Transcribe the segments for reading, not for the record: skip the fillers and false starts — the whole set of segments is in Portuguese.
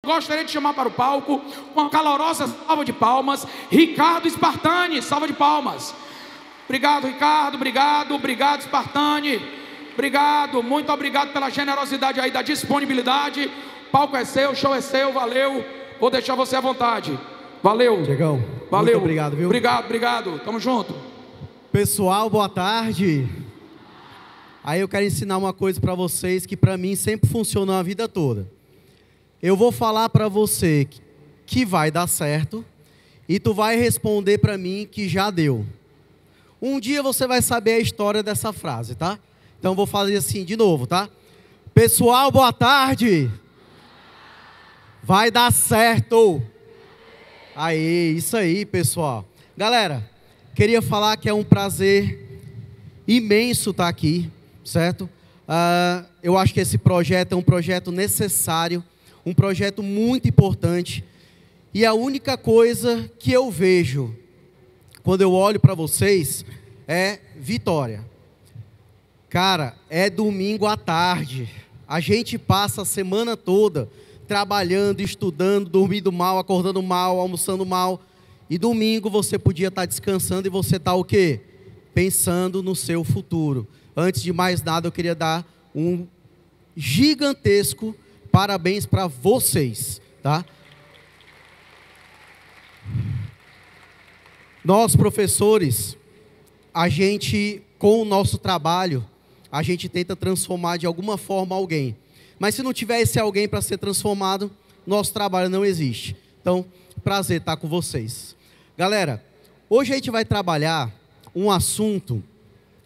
Gostaria de chamar para o palco, com uma calorosa salva de palmas, Ricardo Spartani. Salva de palmas. Obrigado, Ricardo. Obrigado, Spartani. Obrigado, muito obrigado pela generosidade aí, da disponibilidade. O palco é seu, o show é seu, valeu. Vou deixar você à vontade. Valeu. Diegão, valeu. Muito obrigado, viu? Obrigado. Tamo junto. Pessoal, boa tarde. Aí eu quero ensinar uma coisa para vocês que para mim sempre funcionou a vida toda. Eu vou falar para você que vai dar certo e tu vai responder para mim que já deu. Um dia você vai saber a história dessa frase, tá? Então eu vou fazer assim de novo, tá? Pessoal, boa tarde. Vai dar certo. Aí, isso aí, pessoal. Galera, queria falar que é um prazer imenso estar aqui, certo? Eu acho que esse projeto é um projeto necessário, um projeto muito importante. E a única coisa que eu vejo quando eu olho para vocês é vitória. Cara, é domingo à tarde. A gente passa a semana toda trabalhando, estudando, dormindo mal, acordando mal, almoçando mal. E domingo você podia estar descansando e você está o quê? Pensando no seu futuro. Antes de mais nada, eu queria dar um gigantesco parabéns para vocês, tá? Nós, professores, a gente, com o nosso trabalho, a gente tenta transformar de alguma forma alguém. Mas se não tiver esse alguém para ser transformado, nosso trabalho não existe. Então, prazer estar com vocês. Galera, hoje a gente vai trabalhar um assunto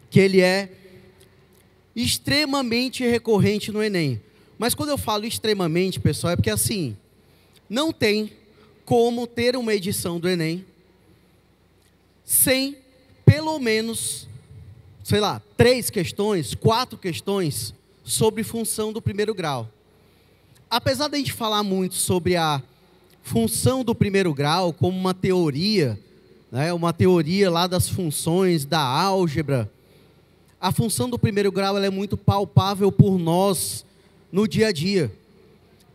que ele é extremamente recorrente no Enem. Mas quando eu falo extremamente, pessoal, é porque assim, não tem como ter uma edição do Enem sem, pelo menos, sei lá, 3 questões, 4 questões sobre função do primeiro grau. Apesar da gente falar muito sobre a função do primeiro grau como uma teoria, né, uma teoria lá das funções, da álgebra, a função do primeiro grau ela é muito palpável por nós no dia a dia.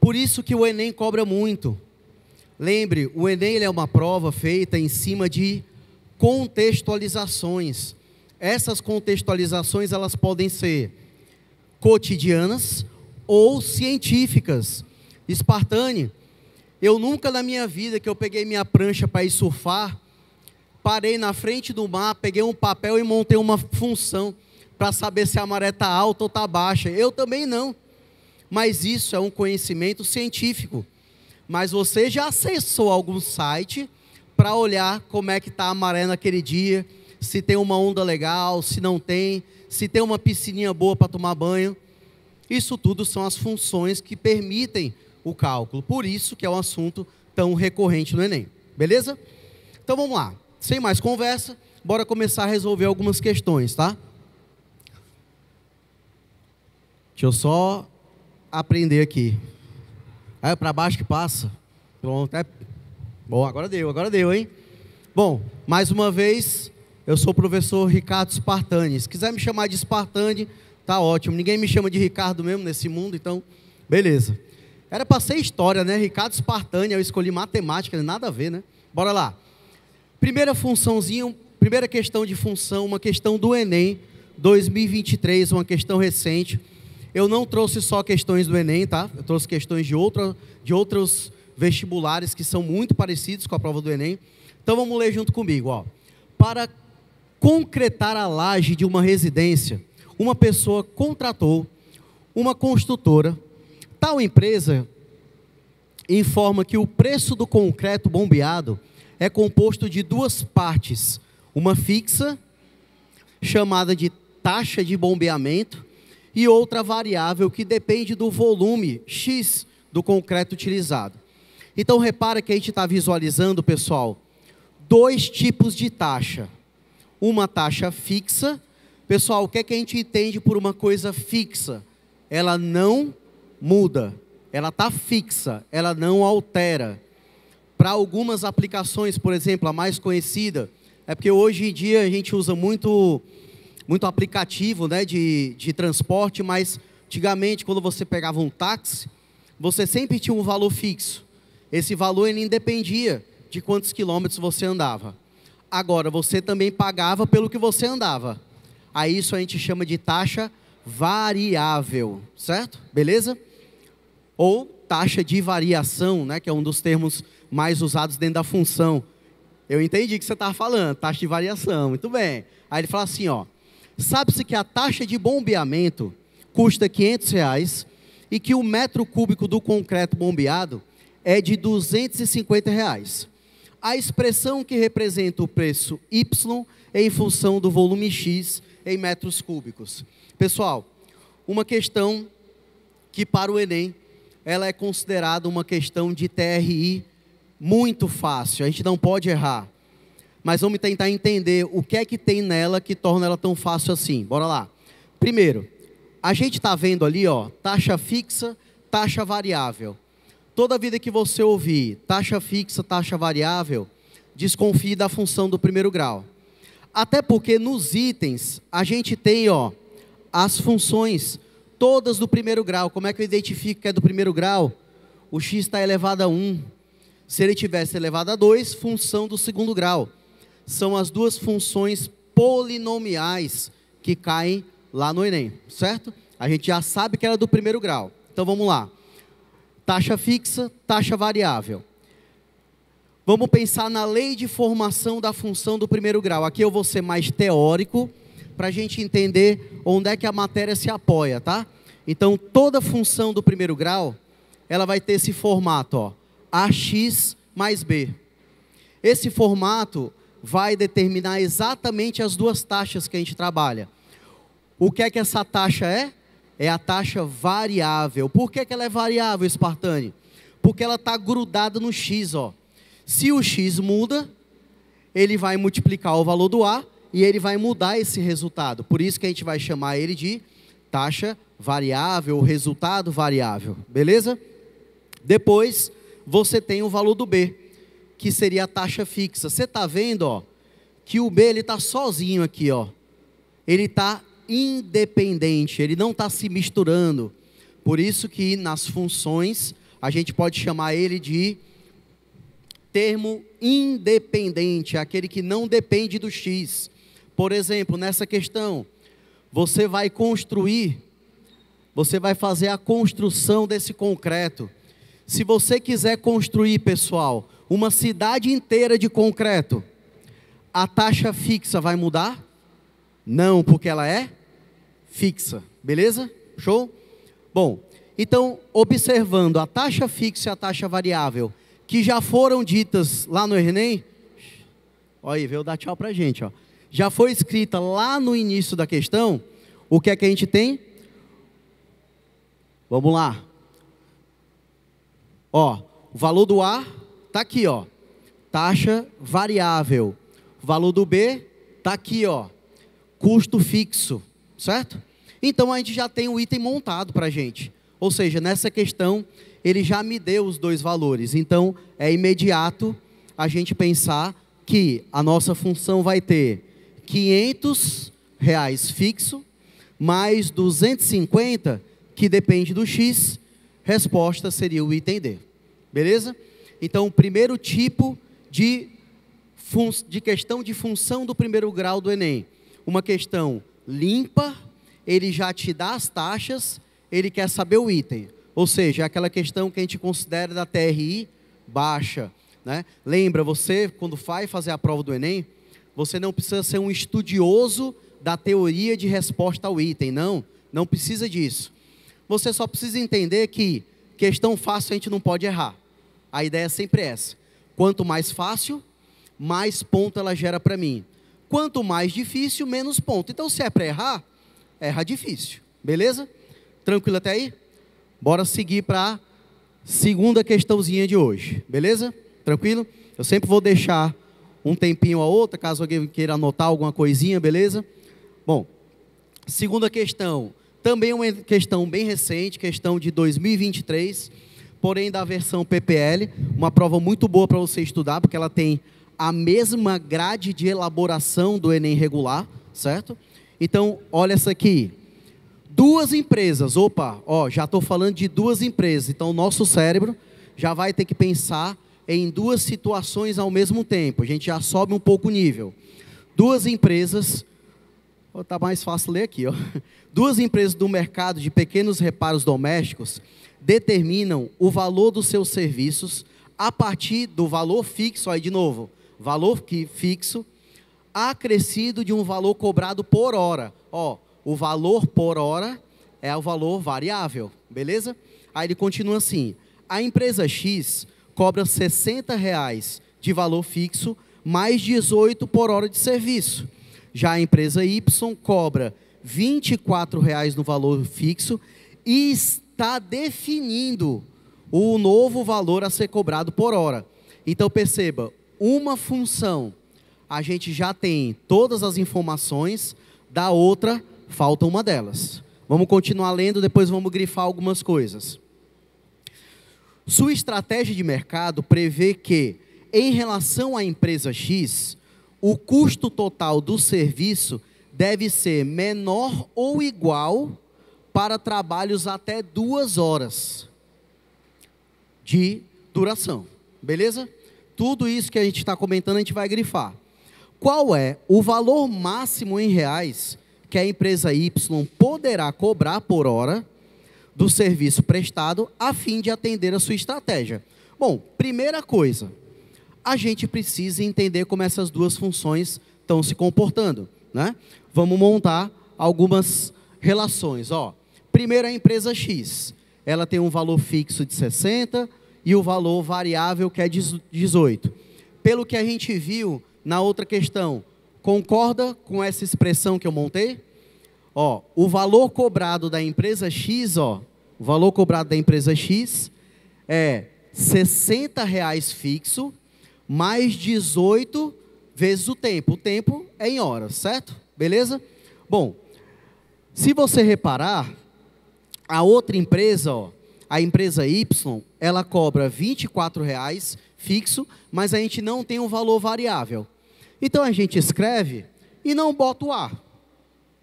Por isso que o Enem cobra muito. Lembre, o Enem ele é uma prova feita em cima de contextualizações. Essas contextualizações elas podem ser cotidianas ou científicas. Spartani, eu nunca na minha vida que eu peguei minha prancha para ir surfar, parei na frente do mar, peguei um papel e montei uma função para saber se a maré está alta ou está baixa. Eu também não. Mas isso é um conhecimento científico. Mas você já acessou algum site para olhar como é que está a maré naquele dia, se tem uma onda legal, se não tem, se tem uma piscininha boa para tomar banho. Isso tudo são as funções que permitem o cálculo. Por isso que é um assunto tão recorrente no Enem. Beleza? Então vamos lá. Sem mais conversa, bora começar a resolver algumas questões, tá? Deixa eu só aprender aqui. É para baixo que passa. Pronto. Bom, agora deu, hein? Bom, mais uma vez, eu sou o professor Ricardo Spartani. Se quiser me chamar de Spartani, tá ótimo. Ninguém me chama de Ricardo mesmo nesse mundo, então, beleza. Era para ser história, né? Ricardo Spartani, eu escolhi matemática, nada a ver, né? Bora lá. Primeira funçãozinha, primeira questão de função, uma questão do Enem 2023, uma questão recente. Eu não trouxe só questões do Enem, tá? Eu trouxe questões de outros vestibulares que são muito parecidos com a prova do Enem. Então vamos ler junto comigo, ó. Para concretar a laje de uma residência, uma pessoa contratou uma construtora. Tal empresa informa que o preço do concreto bombeado é composto de 2 partes, uma fixa, chamada de taxa de bombeamento, e outra variável que depende do volume X do concreto utilizado. Então repara que a gente está visualizando, pessoal, 2 tipos de taxa. Uma taxa fixa. Pessoal, o que é que a gente entende por uma coisa fixa? Ela não muda, ela está fixa, ela não altera. Para algumas aplicações, por exemplo, a mais conhecida, é porque hoje em dia a gente usa muito aplicativo, né, de transporte, mas antigamente quando você pegava um táxi, você sempre tinha um valor fixo. Esse valor ele independia de quantos quilômetros você andava. Agora, você também pagava pelo que você andava. Aí isso a gente chama de taxa variável, certo? Beleza? Ou taxa de variação, né, que é um dos termos mais usados dentro da função. Eu entendi o que você estava falando, taxa de variação, muito bem. Aí ele fala assim, ó, sabe-se que a taxa de bombeamento custa R$500 e que o metro cúbico do concreto bombeado é de R$250. A expressão que representa o preço Y é em função do volume X em metros cúbicos. Pessoal, uma questão que para o Enem, ela é considerada uma questão de TRI muito fácil, a gente não pode errar. Mas vamos tentar entender o que é que tem nela que torna ela tão fácil assim. Bora lá. Primeiro, a gente está vendo ali, ó, taxa fixa, taxa variável. Toda vida que você ouvir taxa fixa, taxa variável, desconfie da função do primeiro grau. Até porque nos itens, a gente tem, ó, as funções todas do primeiro grau. Como é que eu identifico que é do primeiro grau? O x está elevado a 1. Se ele tivesse elevado a 2, função do segundo grau. São as duas funções polinomiais que caem lá no Enem, certo? A gente já sabe que era do primeiro grau. Então vamos lá. Taxa fixa, taxa variável. Vamos pensar na lei de formação da função do primeiro grau. Aqui eu vou ser mais teórico, para a gente entender onde é que a matéria se apoia, tá? Então, toda função do primeiro grau, ela vai ter esse formato, ó, AX mais B. Esse formato vai determinar exatamente as duas taxas que a gente trabalha. O que é que essa taxa é? É a taxa variável. Por que ela é variável, Spartani? Porque ela está grudada no X, ó. Se o X muda, ele vai multiplicar o valor do A e ele vai mudar esse resultado. Por isso que a gente vai chamar ele de taxa variável, ou resultado variável. Beleza? Depois, você tem o valor do B, que seria a taxa fixa. Você está vendo, ó, que o B ele está sozinho aqui, ó. Ele está independente, ele não está se misturando. Por isso que nas funções, a gente pode chamar ele de termo independente, aquele que não depende do X. Por exemplo, nessa questão, você vai fazer a construção desse concreto. Se você quiser construir, pessoal, uma cidade inteira de concreto, a taxa fixa vai mudar? Não, porque ela é fixa. Beleza? Show? Bom, então, observando a taxa fixa e a taxa variável, que já foram ditas lá no Enem, olha aí, veio dar tchau pra gente, ó. Já foi escrita lá no início da questão, o que é que a gente tem? Vamos lá. Ó, o valor do A está aqui, ó, taxa variável. O valor do B está aqui, ó, custo fixo, certo? Então, a gente já tem o item montado para a gente. Ou seja, nessa questão, ele já me deu os dois valores. Então, é imediato a gente pensar que a nossa função vai ter R$500 fixo, mais 250, que depende do X, resposta seria o item D. Beleza? Então, o primeiro tipo de questão de função do primeiro grau do Enem. Uma questão limpa, ele já te dá as taxas, ele quer saber o item. Ou seja, é aquela questão que a gente considera da TRI baixa, né? Lembra, você, quando vai fazer a prova do Enem, você não precisa ser um estudioso da teoria de resposta ao item, não precisa disso. Você só precisa entender que questão fácil a gente não pode errar. A ideia é sempre essa. Quanto mais fácil, mais ponto ela gera para mim. Quanto mais difícil, menos ponto. Então, se é para errar, erra difícil. Beleza? Tranquilo até aí? Bora seguir para a segunda questãozinha de hoje. Beleza? Tranquilo? Eu sempre vou deixar um tempinho a outra, caso alguém queira anotar alguma coisinha, beleza? Bom, segunda questão. Também uma questão bem recente, questão de 2023, porém da versão PPL, uma prova muito boa para você estudar, porque ela tem a mesma grade de elaboração do Enem regular, certo? Então, olha essa aqui. duas empresas. Opa, ó, já estou falando de duas empresas. Então, o nosso cérebro já vai ter que pensar em duas situações ao mesmo tempo. A gente já sobe um pouco o nível. Duas empresas, está mais fácil ler aqui, ó. Duas empresas do mercado de pequenos reparos domésticos determinam o valor dos seus serviços a partir do valor fixo, aí de novo, valor fixo, acrescido de um valor cobrado por hora. Ó, o valor por hora é o valor variável, beleza? Aí ele continua assim: a empresa X cobra R$ 60 de valor fixo, mais 18 por hora de serviço. Já a empresa Y cobra R$ 24 no valor fixo e está definindo o novo valor a ser cobrado por hora. Então perceba, uma função, a gente já tem todas as informações, da outra, falta uma delas. Vamos continuar lendo, depois vamos grifar algumas coisas. Sua estratégia de mercado prevê que, em relação à empresa X, o custo total do serviço deve ser menor ou igual para trabalhos até 2 horas de duração. Beleza? Tudo isso que a gente está comentando, a gente vai grifar. Qual é o valor máximo em reais que a empresa Y poderá cobrar por hora do serviço prestado a fim de atender a sua estratégia? Bom, primeira coisa, a gente precisa entender como essas duas funções estão se comportando, né? Vamos montar algumas relações, ó. Primeiro, a empresa X, ela tem um valor fixo de 60 e o valor variável que é 18. Pelo que a gente viu na outra questão, concorda com essa expressão que eu montei? Ó, o valor cobrado da empresa X, ó, o valor cobrado da empresa X é R$ 60 fixo, mais 18 vezes o tempo. O tempo é em horas, certo? Beleza? Bom, se você reparar, a outra empresa, ó, a empresa Y, ela cobra R$ 24 fixo, mas a gente não tem um valor variável. Então a gente escreve e não bota o A,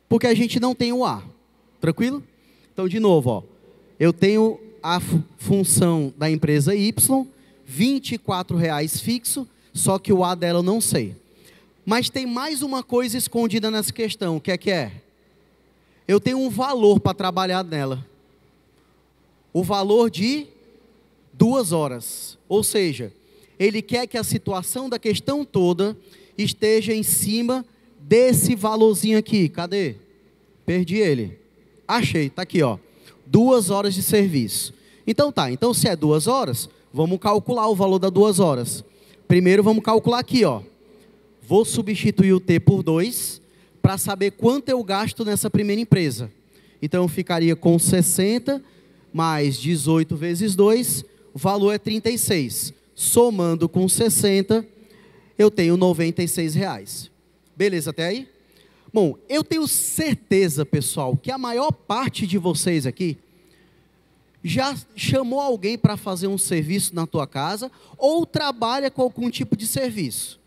porque a gente não tem o A. Tranquilo? Então, de novo, ó, eu tenho a função da empresa Y, R$ 24 fixo, só que o A dela eu não sei. Mas tem mais uma coisa escondida nessa questão. O que é? Eu tenho um valor para trabalhar nela. O valor de 2 horas. Ou seja, ele quer que a situação da questão toda esteja em cima desse valorzinho aqui. Cadê? Perdi ele. Achei, está aqui, ó. 2 horas de serviço. Então tá, então se é 2 horas, vamos calcular o valor das 2 horas. Primeiro vamos calcular aqui, ó. Vou substituir o T por 2 para saber quanto eu gasto nessa primeira empresa. Então eu ficaria com 60 mais 18 vezes 2, o valor é 36. Somando com 60, eu tenho R$ 96. Beleza até aí? Bom, eu tenho certeza, pessoal, que a maior parte de vocês aqui já chamou alguém para fazer um serviço na tua casa ou trabalha com algum tipo de serviço.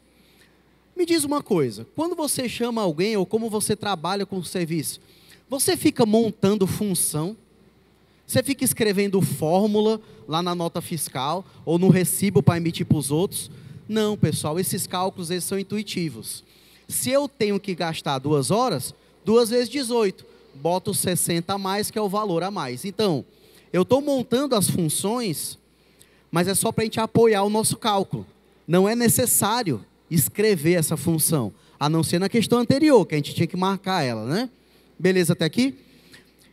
Me diz uma coisa, quando você chama alguém ou como você trabalha com o serviço, você fica montando função? Você fica escrevendo fórmula lá na nota fiscal ou no recibo para emitir para os outros? Não, pessoal, esses cálculos eles são intuitivos. Se eu tenho que gastar 2 horas, 2 vezes 18, boto 60 a mais, que é o valor a mais. Então, eu estou montando as funções, mas é só para a gente apoiar o nosso cálculo. Não é necessário escrever essa função, a não ser na questão anterior, que a gente tinha que marcar ela, né? Beleza até aqui?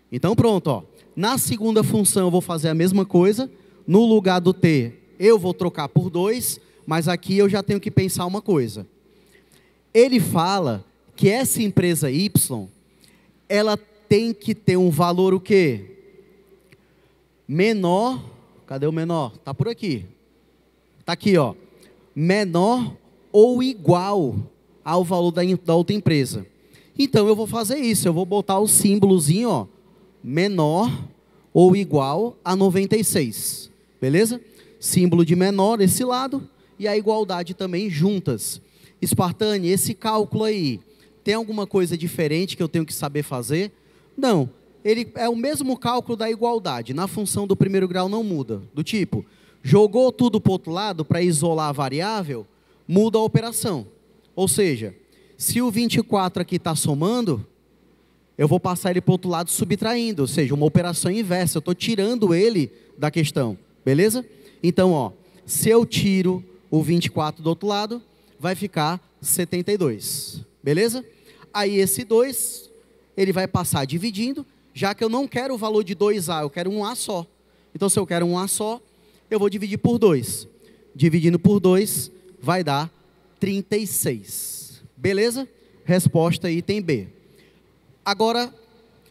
Então pronto, ó. Na segunda função eu vou fazer a mesma coisa, no lugar do T eu vou trocar por 2, mas aqui eu já tenho que pensar uma coisa. Ele fala que essa empresa Y, ela tem que ter um valor o quê? Menor, cadê o menor? Está por aqui. Está aqui, ó. Menor ou igual ao valor da outra empresa. Então eu vou fazer isso, eu vou botar o símbolozinho, ó, menor ou igual a 96. Beleza? Símbolo de menor esse lado e a igualdade também juntas. Spartani, esse cálculo aí, tem alguma coisa diferente que eu tenho que saber fazer? Não, ele é o mesmo cálculo da igualdade. Na função do primeiro grau não muda. Do tipo, jogou tudo para o outro lado para isolar a variável, muda a operação. Ou seja, se o 24 aqui está somando, eu vou passar ele para o outro lado subtraindo. Ou seja, uma operação inversa. Eu estou tirando ele da questão. Beleza? Então, ó, se eu tiro o 24 do outro lado, vai ficar 72. Beleza? Aí esse 2, ele vai passar dividindo, já que eu não quero o valor de 2A, eu quero um A só. Então, se eu quero um A só, eu vou dividir por 2. Dividindo por 2, vai dar 36. Beleza? Resposta item B. Agora,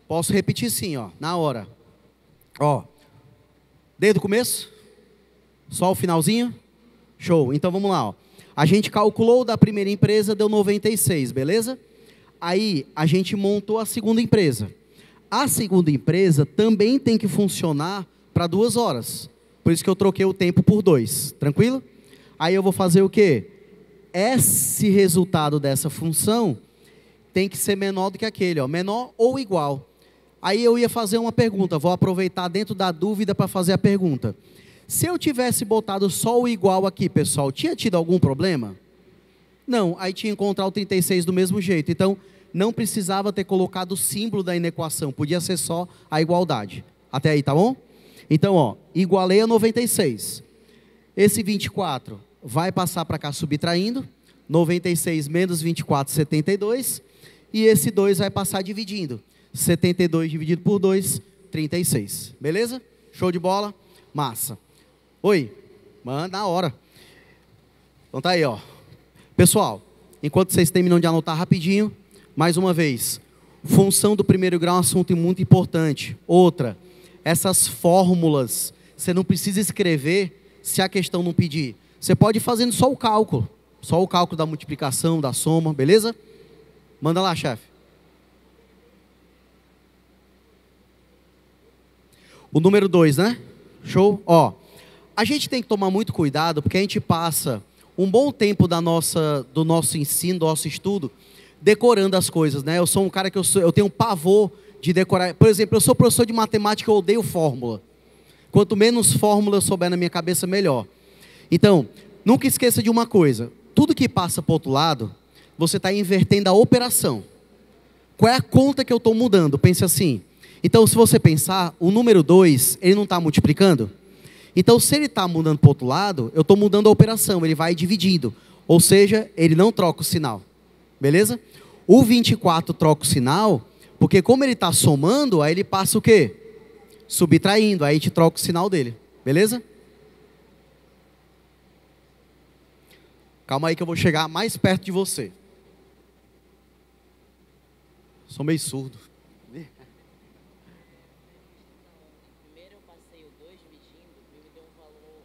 posso repetir sim, ó, na hora. Ó, desde o começo? Só o finalzinho? Show. Então, vamos lá, ó. A gente calculou da primeira empresa, deu 96, beleza? Aí, a gente montou a segunda empresa. A segunda empresa também tem que funcionar para 2 horas. Por isso que eu troquei o tempo por 2. Tranquilo? Aí eu vou fazer o quê? Esse resultado dessa função tem que ser menor do que aquele, ó, menor ou igual. Aí eu ia fazer uma pergunta, vou aproveitar dentro da dúvida para fazer a pergunta. Se eu tivesse botado só o igual aqui, pessoal, tinha tido algum problema? Não, aí tinha que encontrar o 36 do mesmo jeito. Então, não precisava ter colocado o símbolo da inequação, podia ser só a igualdade. Até aí, tá bom? Então, ó, igualei a 96. Esse 24 vai passar para cá subtraindo. 96 menos 24, 72. E esse 2 vai passar dividindo. 72 dividido por 2, 36. Beleza? Show de bola? Massa. Oi? Manda na hora. Então tá aí, ó. Pessoal, enquanto vocês terminam de anotar rapidinho, mais uma vez, função do primeiro grau é um assunto muito importante. Outra, essas fórmulas, você não precisa escrever se a questão não pedir. Você pode ir fazendo só o cálculo da multiplicação, da soma, beleza? Manda lá, chefe. O número 2, né? Show? Ó, a gente tem que tomar muito cuidado, porque a gente passa um bom tempo do nosso ensino, do nosso estudo, decorando as coisas, né? Eu sou um cara que eu tenho um pavor de decorar. Por exemplo, eu sou professor de matemática, eu odeio fórmula. Quanto menos fórmula eu souber na minha cabeça, melhor. Então, nunca esqueça de uma coisa. Tudo que passa para o outro lado, você está invertendo a operação. Qual é a conta que eu estou mudando? Pense assim. Então, se você pensar, o número 2, ele não está multiplicando? Então, se ele está mudando para o outro lado, eu estou mudando a operação, ele vai dividindo. Ou seja, ele não troca o sinal. Beleza? O 24 troca o sinal, porque como ele está somando, aí ele passa o quê? Subtraindo, aí a gente troca o sinal dele. Beleza? Calma aí que eu vou chegar mais perto de você. Sou meio surdo. Primeiro eu passei o 2 dividindo e me deu um valor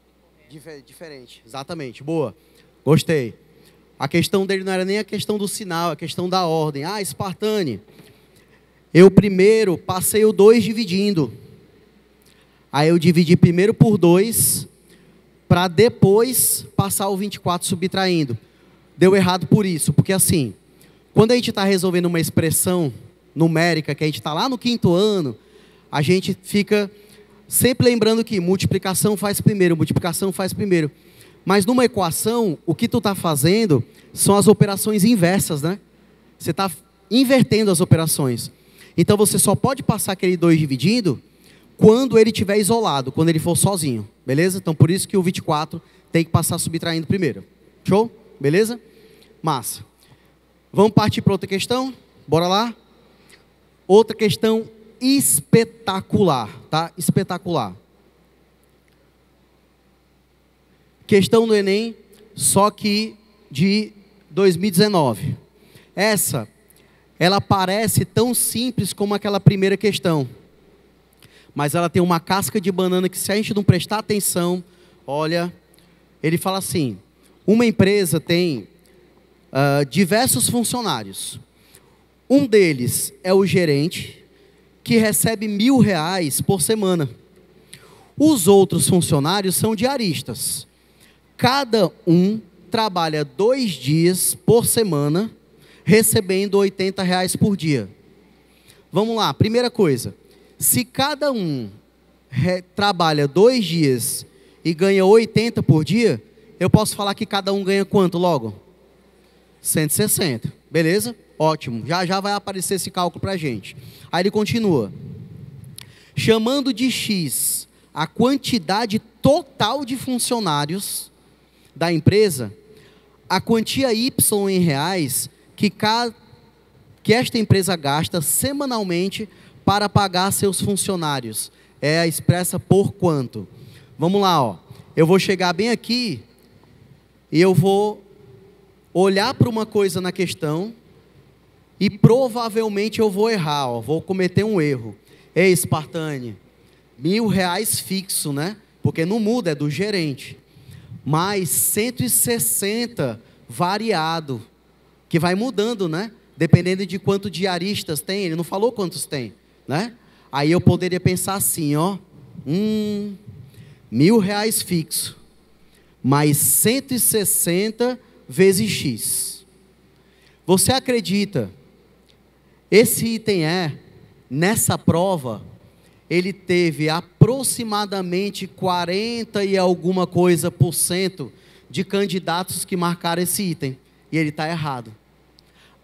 incorreto. Diferente, exatamente, boa. Gostei. A questão dele não era nem a questão do sinal, a questão da ordem. Ah, Spartani, eu primeiro passei o 2 dividindo. Aí eu dividi primeiro por 2, para depois passar o 24 subtraindo. Deu errado por isso, porque assim, quando a gente está resolvendo uma expressão numérica, que a gente está lá no 5º ano, a gente fica sempre lembrando que multiplicação faz primeiro, multiplicação faz primeiro. Mas numa equação, o que tu está fazendo são as operações inversas, né? Você está invertendo as operações. Então você só pode passar aquele 2 dividindo quando ele estiver isolado, quando ele for sozinho. Beleza? Então por isso que o 24 tem que passar subtraindo primeiro. Show? Beleza? Massa. Vamos partir para outra questão? Bora lá? Outra questão espetacular, tá? Espetacular. Questão do Enem, só que de 2019. Essa, ela parece tão simples como aquela primeira questão. Mas ela tem uma casca de banana que, se a gente não prestar atenção, olha, ele fala assim, uma empresa tem diversos funcionários. Um deles é o gerente, que recebe R$1.000 por semana. Os outros funcionários são diaristas. Cada um trabalha 2 dias por semana, recebendo R$80 por dia. Vamos lá, primeira coisa. Se cada um trabalha 2 dias e ganha 80 por dia, eu posso falar que cada um ganha quanto logo? 160, beleza? Ótimo, já vai aparecer esse cálculo para a gente. Aí ele continua. Chamando de X a quantidade total de funcionários da empresa, a quantia Y em reais que esta empresa gasta semanalmente para pagar seus funcionários. É expressa por quanto? Vamos lá, ó. Eu vou chegar bem aqui e eu vou olhar para uma coisa na questão e provavelmente eu vou errar, ó, vou cometer um erro. Ei, Spartane, R$1.000 fixo, né? Porque não muda, é do gerente. Mais 160 variado, que vai mudando, né? Dependendo de quantos diaristas tem, ele não falou quantos tem, né? Aí eu poderia pensar assim, ó, R$1.000 fixo, mais 160 vezes X. Você acredita, esse item nessa prova, ele teve aproximadamente 40 e alguma coisa % de candidatos que marcaram esse item, e ele está errado.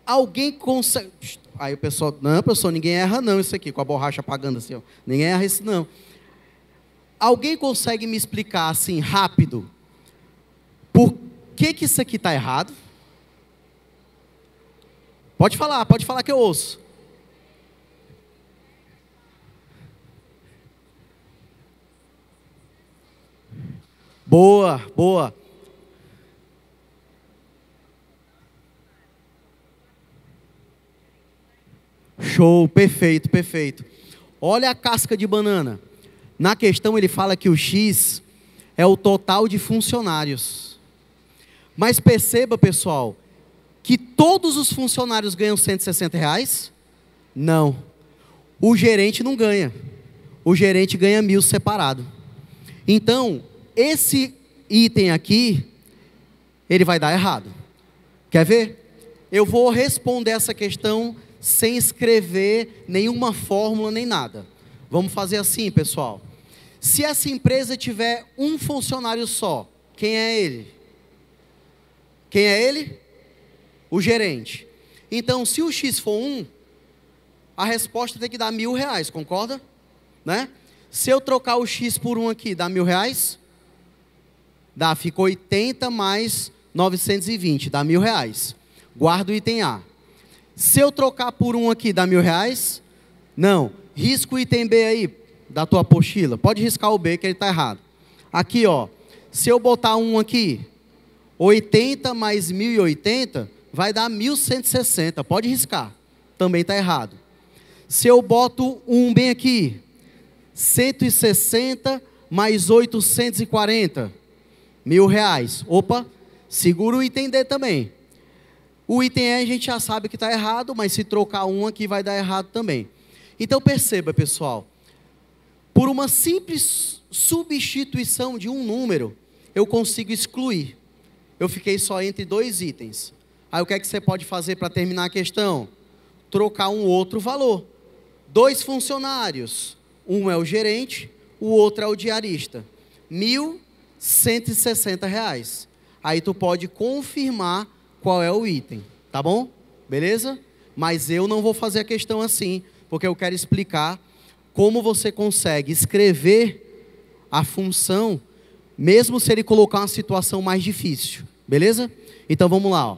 Alguém consegue... Aí o pessoal, não, pessoal, ninguém erra não isso aqui, com a borracha apagando assim, ó. Ninguém erra isso não. Alguém consegue me explicar assim, rápido, por que isso aqui está errado? Pode falar que eu ouço. Boa, boa. Show, perfeito, perfeito. Olha a casca de banana. Na questão ele fala que o X é o total de funcionários. Mas perceba, pessoal, que todos os funcionários ganham R$160? Não. O gerente não ganha. O gerente ganha 1.000 separado. Então, esse item aqui, ele vai dar errado. Quer ver? Eu vou responder essa questão sem escrever nenhuma fórmula nem nada. Vamos fazer assim, pessoal. Se essa empresa tiver um funcionário só, quem é ele? Quem é ele? O gerente. Então, se o X for 1, a resposta tem que dar R$1.000, concorda? Né? Se eu trocar o X por 1 aqui, dá R$1.000? Dá, fica 80 mais 920, dá R$1.000. Guarda o item A. Se eu trocar por 1 aqui, dá R$1.000? Não. Risca o item B aí, da tua apostila. Pode riscar o B, que ele está errado. Aqui, ó. Se eu botar 1 aqui, 80 mais 1.080, vai dar 1.160. Pode riscar. Também está errado. Se eu boto 1 bem aqui, 160 mais 840, R$1.000. Opa, segura o item D também. O item E a gente já sabe que está errado, mas se trocar 1 aqui vai dar errado também. Então perceba, pessoal, por uma simples substituição de um número, eu consigo excluir. Eu fiquei só entre 2 itens. Aí o que é que você pode fazer para terminar a questão? Trocar um outro valor. 2 funcionários, um é o gerente, o outro é o diarista. R$1.160. Aí tu pode confirmar qual é o item, tá bom? Beleza? Mas eu não vou fazer a questão assim, porque eu quero explicar como você consegue escrever a função, mesmo se ele colocar uma situação mais difícil, beleza? Então vamos lá, ó.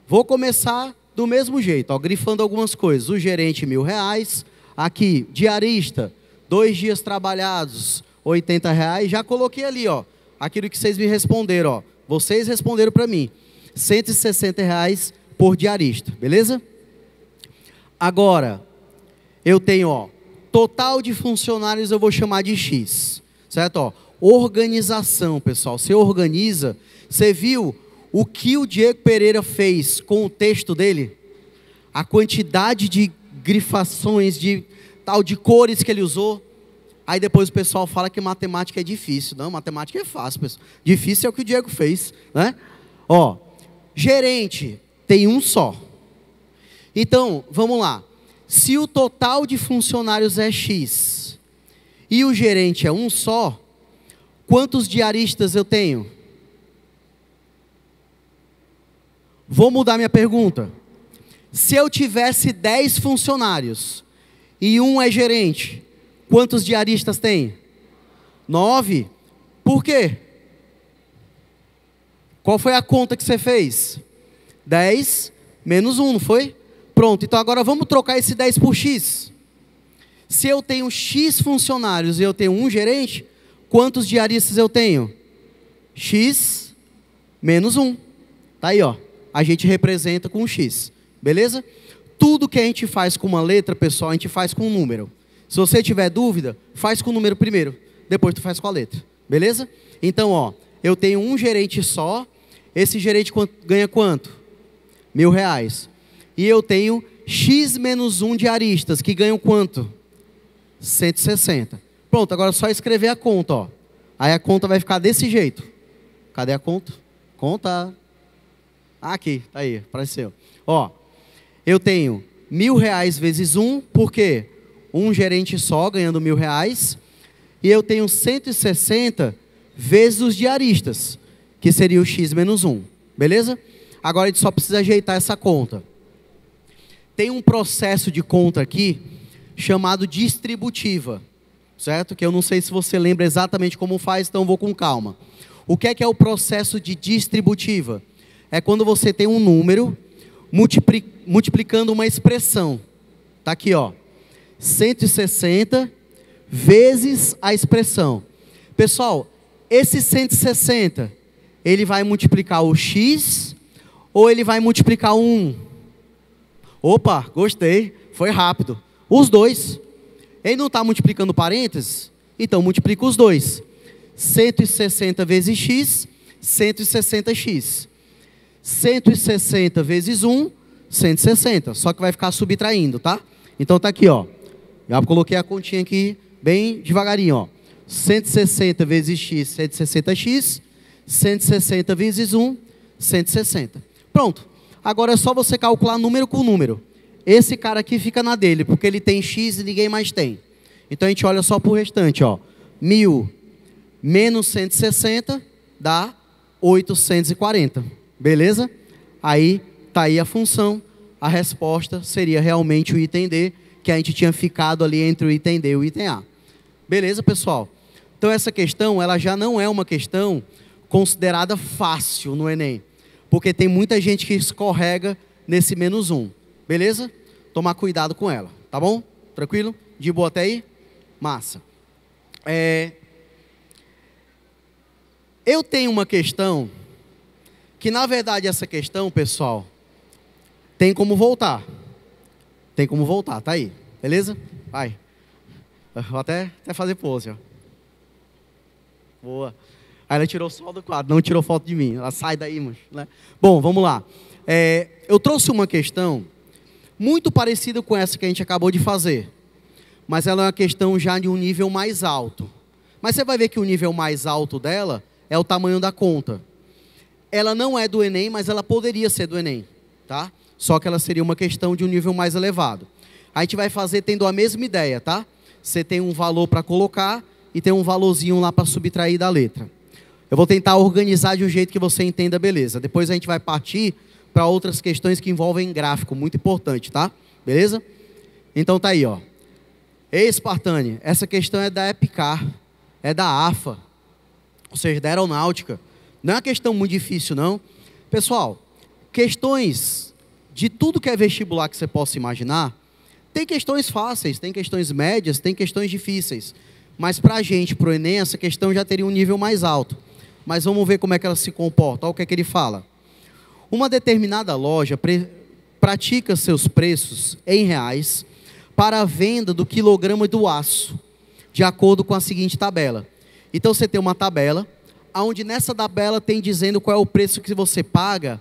Vou começar do mesmo jeito, ó, grifando algumas coisas. O gerente, R$1.000. Aqui, diarista, 2 dias trabalhados, R$80. Já coloquei ali, ó, aquilo que vocês me responderam, ó. Vocês responderam para mim. R$160 por diarista, beleza? Agora, eu tenho, ó, total de funcionários eu vou chamar de X, certo? Ó, organização, pessoal, você organiza, você viu o que o Diego Pereira fez com o texto dele? A quantidade de grifações, de cores que ele usou. Aí depois o pessoal fala que matemática é difícil. Não, matemática é fácil, pessoal. Difícil é o que o Diego fez, né? Ó, gerente, tem um só. Então, vamos lá. Se o total de funcionários é X e o gerente é um só, quantos diaristas eu tenho? Vou mudar minha pergunta. Se eu tivesse 10 funcionários e um é gerente, quantos diaristas tem? 9. Por quê? Qual foi a conta que você fez? 10 menos 1, não foi? Pronto, então agora vamos trocar esse 10 por X. Se eu tenho X funcionários e eu tenho um gerente, quantos diaristas eu tenho? X menos 1. Tá aí, ó. A gente representa com X. Beleza? Tudo que a gente faz com uma letra, pessoal, a gente faz com um número. Se você tiver dúvida, faz com o número primeiro. Depois tu faz com a letra. Beleza? Então, ó, eu tenho um gerente só. Esse gerente ganha quanto? R$1.000. E eu tenho X menos 1 diaristas, que ganham quanto? 160. Pronto, agora é só escrever a conta, ó. Aí a conta vai ficar desse jeito. Cadê a conta? Conta. Aqui, tá aí, apareceu. Ó, eu tenho R$1.000 vezes 1, por quê? Um gerente só ganhando R$1.000. E eu tenho 160 vezes os diaristas, que seria o X menos 1. Beleza? Agora a gente só precisa ajeitar essa conta. Tem um processo de conta aqui chamado distributiva, certo? Que eu não sei se você lembra exatamente como faz, então vou com calma. O que é o processo de distributiva? É quando você tem um número multiplicando uma expressão. Tá aqui, ó. 160 vezes a expressão. Pessoal, esse 160, ele vai multiplicar o X ou ele vai multiplicar o 1? Opa, gostei, foi rápido. Os dois. Ele não está multiplicando parênteses? Então multiplica os dois. 160 vezes X, 160X. 160 vezes 1, 160. Só que vai ficar subtraindo, tá? Então tá aqui, ó. Já coloquei a continha aqui bem devagarinho, ó. 160 vezes X, 160X. 160 vezes 1, 160. Pronto. Agora é só você calcular número com número. Esse cara aqui fica na dele, porque ele tem X e ninguém mais tem. Então a gente olha só para o restante, ó. 1.000 menos 160 dá 840. Beleza? Aí tá aí a função. A resposta seria realmente o item D, que a gente tinha ficado ali entre o item D e o item A. Beleza, pessoal? Então essa questão, ela já não é uma questão considerada fácil no Enem. Porque tem muita gente que escorrega nesse menos 1. Beleza? Tomar cuidado com ela. Tá bom? Tranquilo? De boa até aí? Massa. Eu tenho uma questão que, na verdade, essa questão, pessoal, tem como voltar. Tem como voltar, tá aí. Beleza? Vai. Vou até fazer pose, ó. Boa. Aí ela tirou só do quadro, não tirou foto de mim. Ela sai daí, mano, né? Bom, vamos lá. Eu trouxe uma questão muito parecida com essa que a gente acabou de fazer. Mas ela é uma questão já de um nível mais alto. Mas você vai ver que o nível mais alto dela é o tamanho da conta. Ela não é do Enem, mas ela poderia ser do Enem, tá? Só que ela seria uma questão de um nível mais elevado. A gente vai fazer tendo a mesma ideia, tá? Você tem um valor para colocar e tem um valorzinho lá para subtrair da letra. Eu vou tentar organizar de um jeito que você entenda, beleza. Depois a gente vai partir para outras questões que envolvem gráfico, muito importante, tá? Beleza? Então tá aí, ó. Ei, Spartani, essa questão é da EPICAR, é da AFA, ou seja, da aeronáutica. Não é uma questão muito difícil, não. Pessoal, questões de tudo que é vestibular que você possa imaginar, tem questões fáceis, tem questões médias, tem questões difíceis. Mas para a gente, para o Enem, essa questão já teria um nível mais alto. Mas vamos ver como é que ela se comporta. Olha o que é que ele fala. Uma determinada loja pratica seus preços em reais para a venda do quilograma do aço, de acordo com a seguinte tabela. Então você tem uma tabela, onde nessa tabela tem dizendo qual é o preço que você paga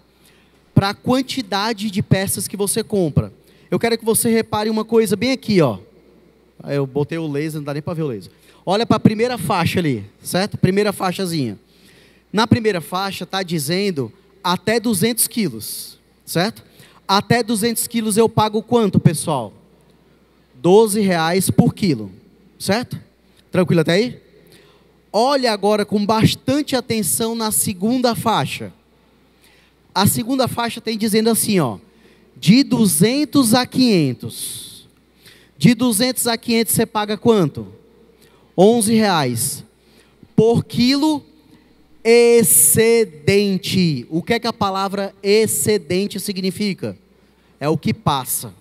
para a quantidade de peças que você compra. Eu quero que você repare uma coisa bem aqui, ó. Eu botei o laser, não dá nem para ver o laser. Olha para a primeira faixa ali, certo? Primeira faixazinha. Na primeira faixa está dizendo até 200 quilos, certo? Até 200 quilos eu pago quanto, pessoal? R$ 12 por quilo, certo? Tranquilo até aí? Olha agora com bastante atenção na segunda faixa. A segunda faixa tem dizendo assim, ó, de 200 a 500. De 200 a 500 você paga quanto? R$ 11 por quilo excedente. O que é que a palavra excedente significa? É o que passa.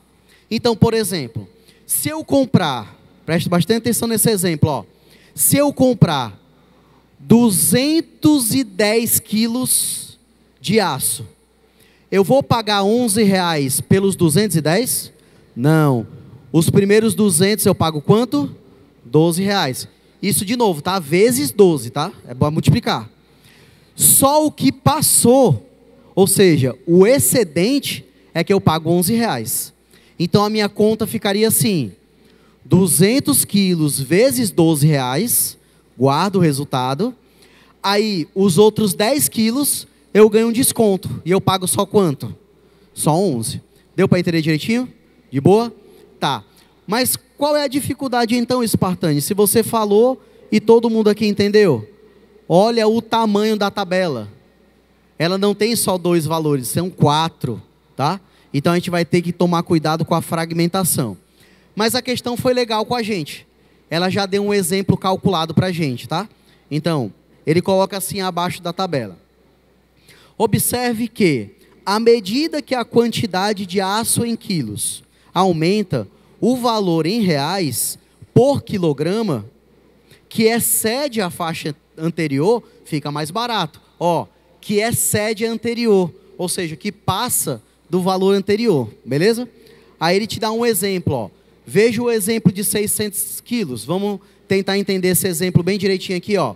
Então, por exemplo, se eu comprar, preste bastante atenção nesse exemplo, ó, se eu comprar 210 quilos de aço, eu vou pagar R$ 11 pelos 210? Não. Os primeiros 200 eu pago quanto? R$ 12. Isso de novo, tá? Vezes 12, tá? É bom multiplicar. Só o que passou, ou seja, o excedente, é que eu pago R$ 11. Então a minha conta ficaria assim: 200 quilos vezes R$ 12, guardo o resultado. Aí os outros 10 quilos eu ganho um desconto. E eu pago só quanto? Só 11. Deu para entender direitinho? De boa? Tá. Mas qual é a dificuldade então, Espartane? Se você falou e todo mundo aqui entendeu. Olha o tamanho da tabela. Ela não tem só 2 valores, são 4, tá? Então a gente vai ter que tomar cuidado com a fragmentação. Mas a questão foi legal com a gente. Ela já deu um exemplo calculado para a gente, tá? Então, ele coloca assim abaixo da tabela. Observe que, à medida que a quantidade de aço em quilos aumenta, o valor em reais por quilograma, que excede a faixa anterior, fica mais barato. Ó, que excede a anterior, ou seja, que passa do valor anterior, beleza? Aí ele te dá um exemplo, ó. Veja o exemplo de 600 quilos. Vamos tentar entender esse exemplo bem direitinho aqui, ó.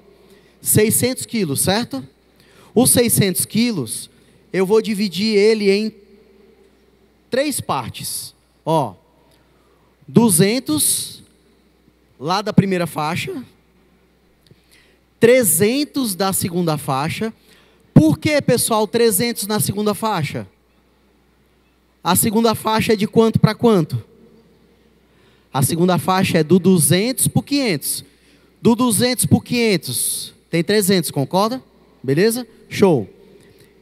600 quilos, certo? Os 600 quilos, eu vou dividir ele em 3 partes. Ó, 200 lá da primeira faixa, 300 da segunda faixa. Por que, pessoal, 300 na segunda faixa? A segunda faixa é de quanto para quanto? A segunda faixa é do 200 por 500. Do 200 por 500 tem 300, concorda? Beleza? Show.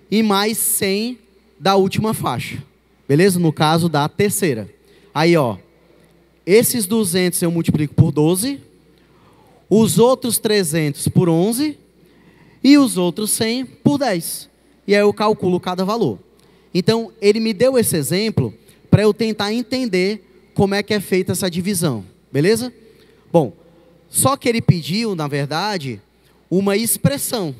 E mais 100 da última faixa. Beleza? No caso da terceira. Aí, ó. Esses 200 eu multiplico por 12. Os outros 300 por 11. E os outros 100 por 10. E aí eu calculo cada valor. Então, ele me deu esse exemplo para eu tentar entender como é que é feita essa divisão. Beleza? Bom, só que ele pediu, na verdade, uma expressão.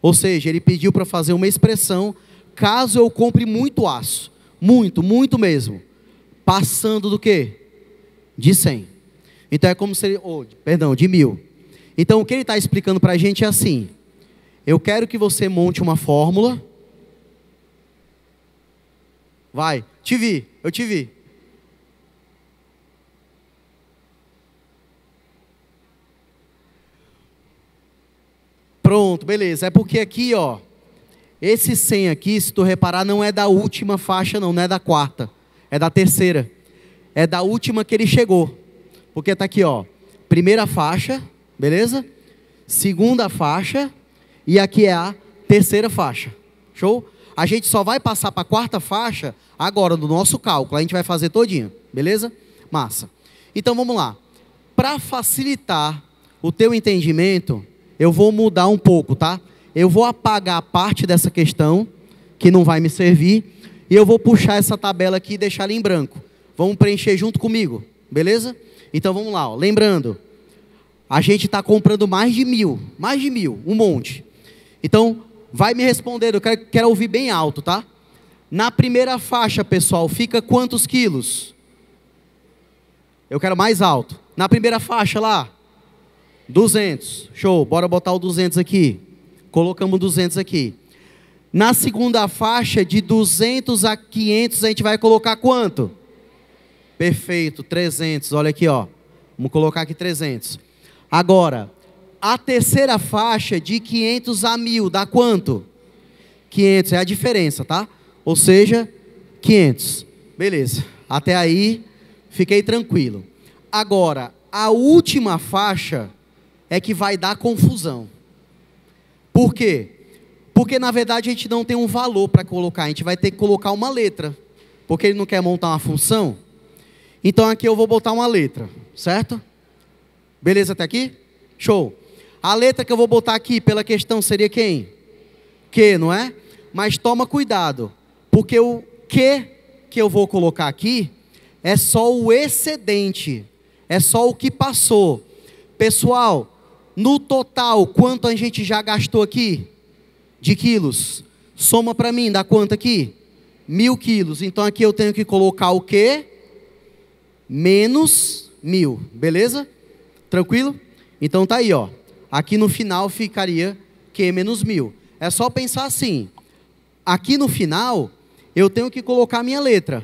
Ou seja, ele pediu para fazer uma expressão caso eu compre muito aço. Muito, muito mesmo. Passando do quê? De 100. Então é como se ele... de 1000. Então o que ele está explicando para a gente é assim. Eu quero que você monte uma fórmula. Vai, te vi, eu te vi. Pronto, beleza. É porque aqui, ó, esse 100 aqui, se tu reparar, não é da última faixa, não é da quarta. É da terceira. É da última que ele chegou. Porque tá aqui, ó, primeira faixa, beleza? Segunda faixa e aqui é a terceira faixa. Show? A gente só vai passar para a quarta faixa agora no nosso cálculo. A gente vai fazer todinho, beleza? Massa. Então vamos lá. Para facilitar o teu entendimento, eu vou mudar um pouco, tá? Eu vou apagar parte dessa questão que não vai me servir e eu vou puxar essa tabela aqui e deixar ela em branco. Vamos preencher junto comigo, beleza? Então vamos lá, ó. Lembrando, a gente está comprando mais de 1000, um monte. Então, vai me responder, eu quero ouvir bem alto, tá? Na primeira faixa, pessoal, fica quantos quilos? Eu quero mais alto. Na primeira faixa lá, 200. Show, bora botar o 200 aqui. Colocamos 200 aqui. Na segunda faixa, de 200 a 500, a gente vai colocar quanto? Perfeito, 300. Olha aqui, ó. Vamos colocar aqui 300. Agora, a terceira faixa, de 500 a 1000, dá quanto? 500, é a diferença, tá? Ou seja, 500. Beleza. Até aí, fiquei tranquilo. Agora, a última faixa é que vai dar confusão. Por quê? Porque, na verdade, a gente não tem um valor para colocar. A gente vai ter que colocar uma letra. Porque ele não quer montar uma função. Então, aqui eu vou botar uma letra. Certo? Beleza até aqui? Show. A letra que eu vou botar aqui pela questão seria quem? Q, não é? Mas toma cuidado. Porque o Q que eu vou colocar aqui é só o excedente. É só o que passou. Pessoal, no total, quanto a gente já gastou aqui? De quilos. Soma para mim, dá quanto aqui? 1.000 quilos. Então aqui eu tenho que colocar o quê? Menos 1.000. Beleza? Tranquilo? Então tá aí, ó. Aqui no final ficaria Q menos 1.000. É só pensar assim. Aqui no final, eu tenho que colocar a minha letra.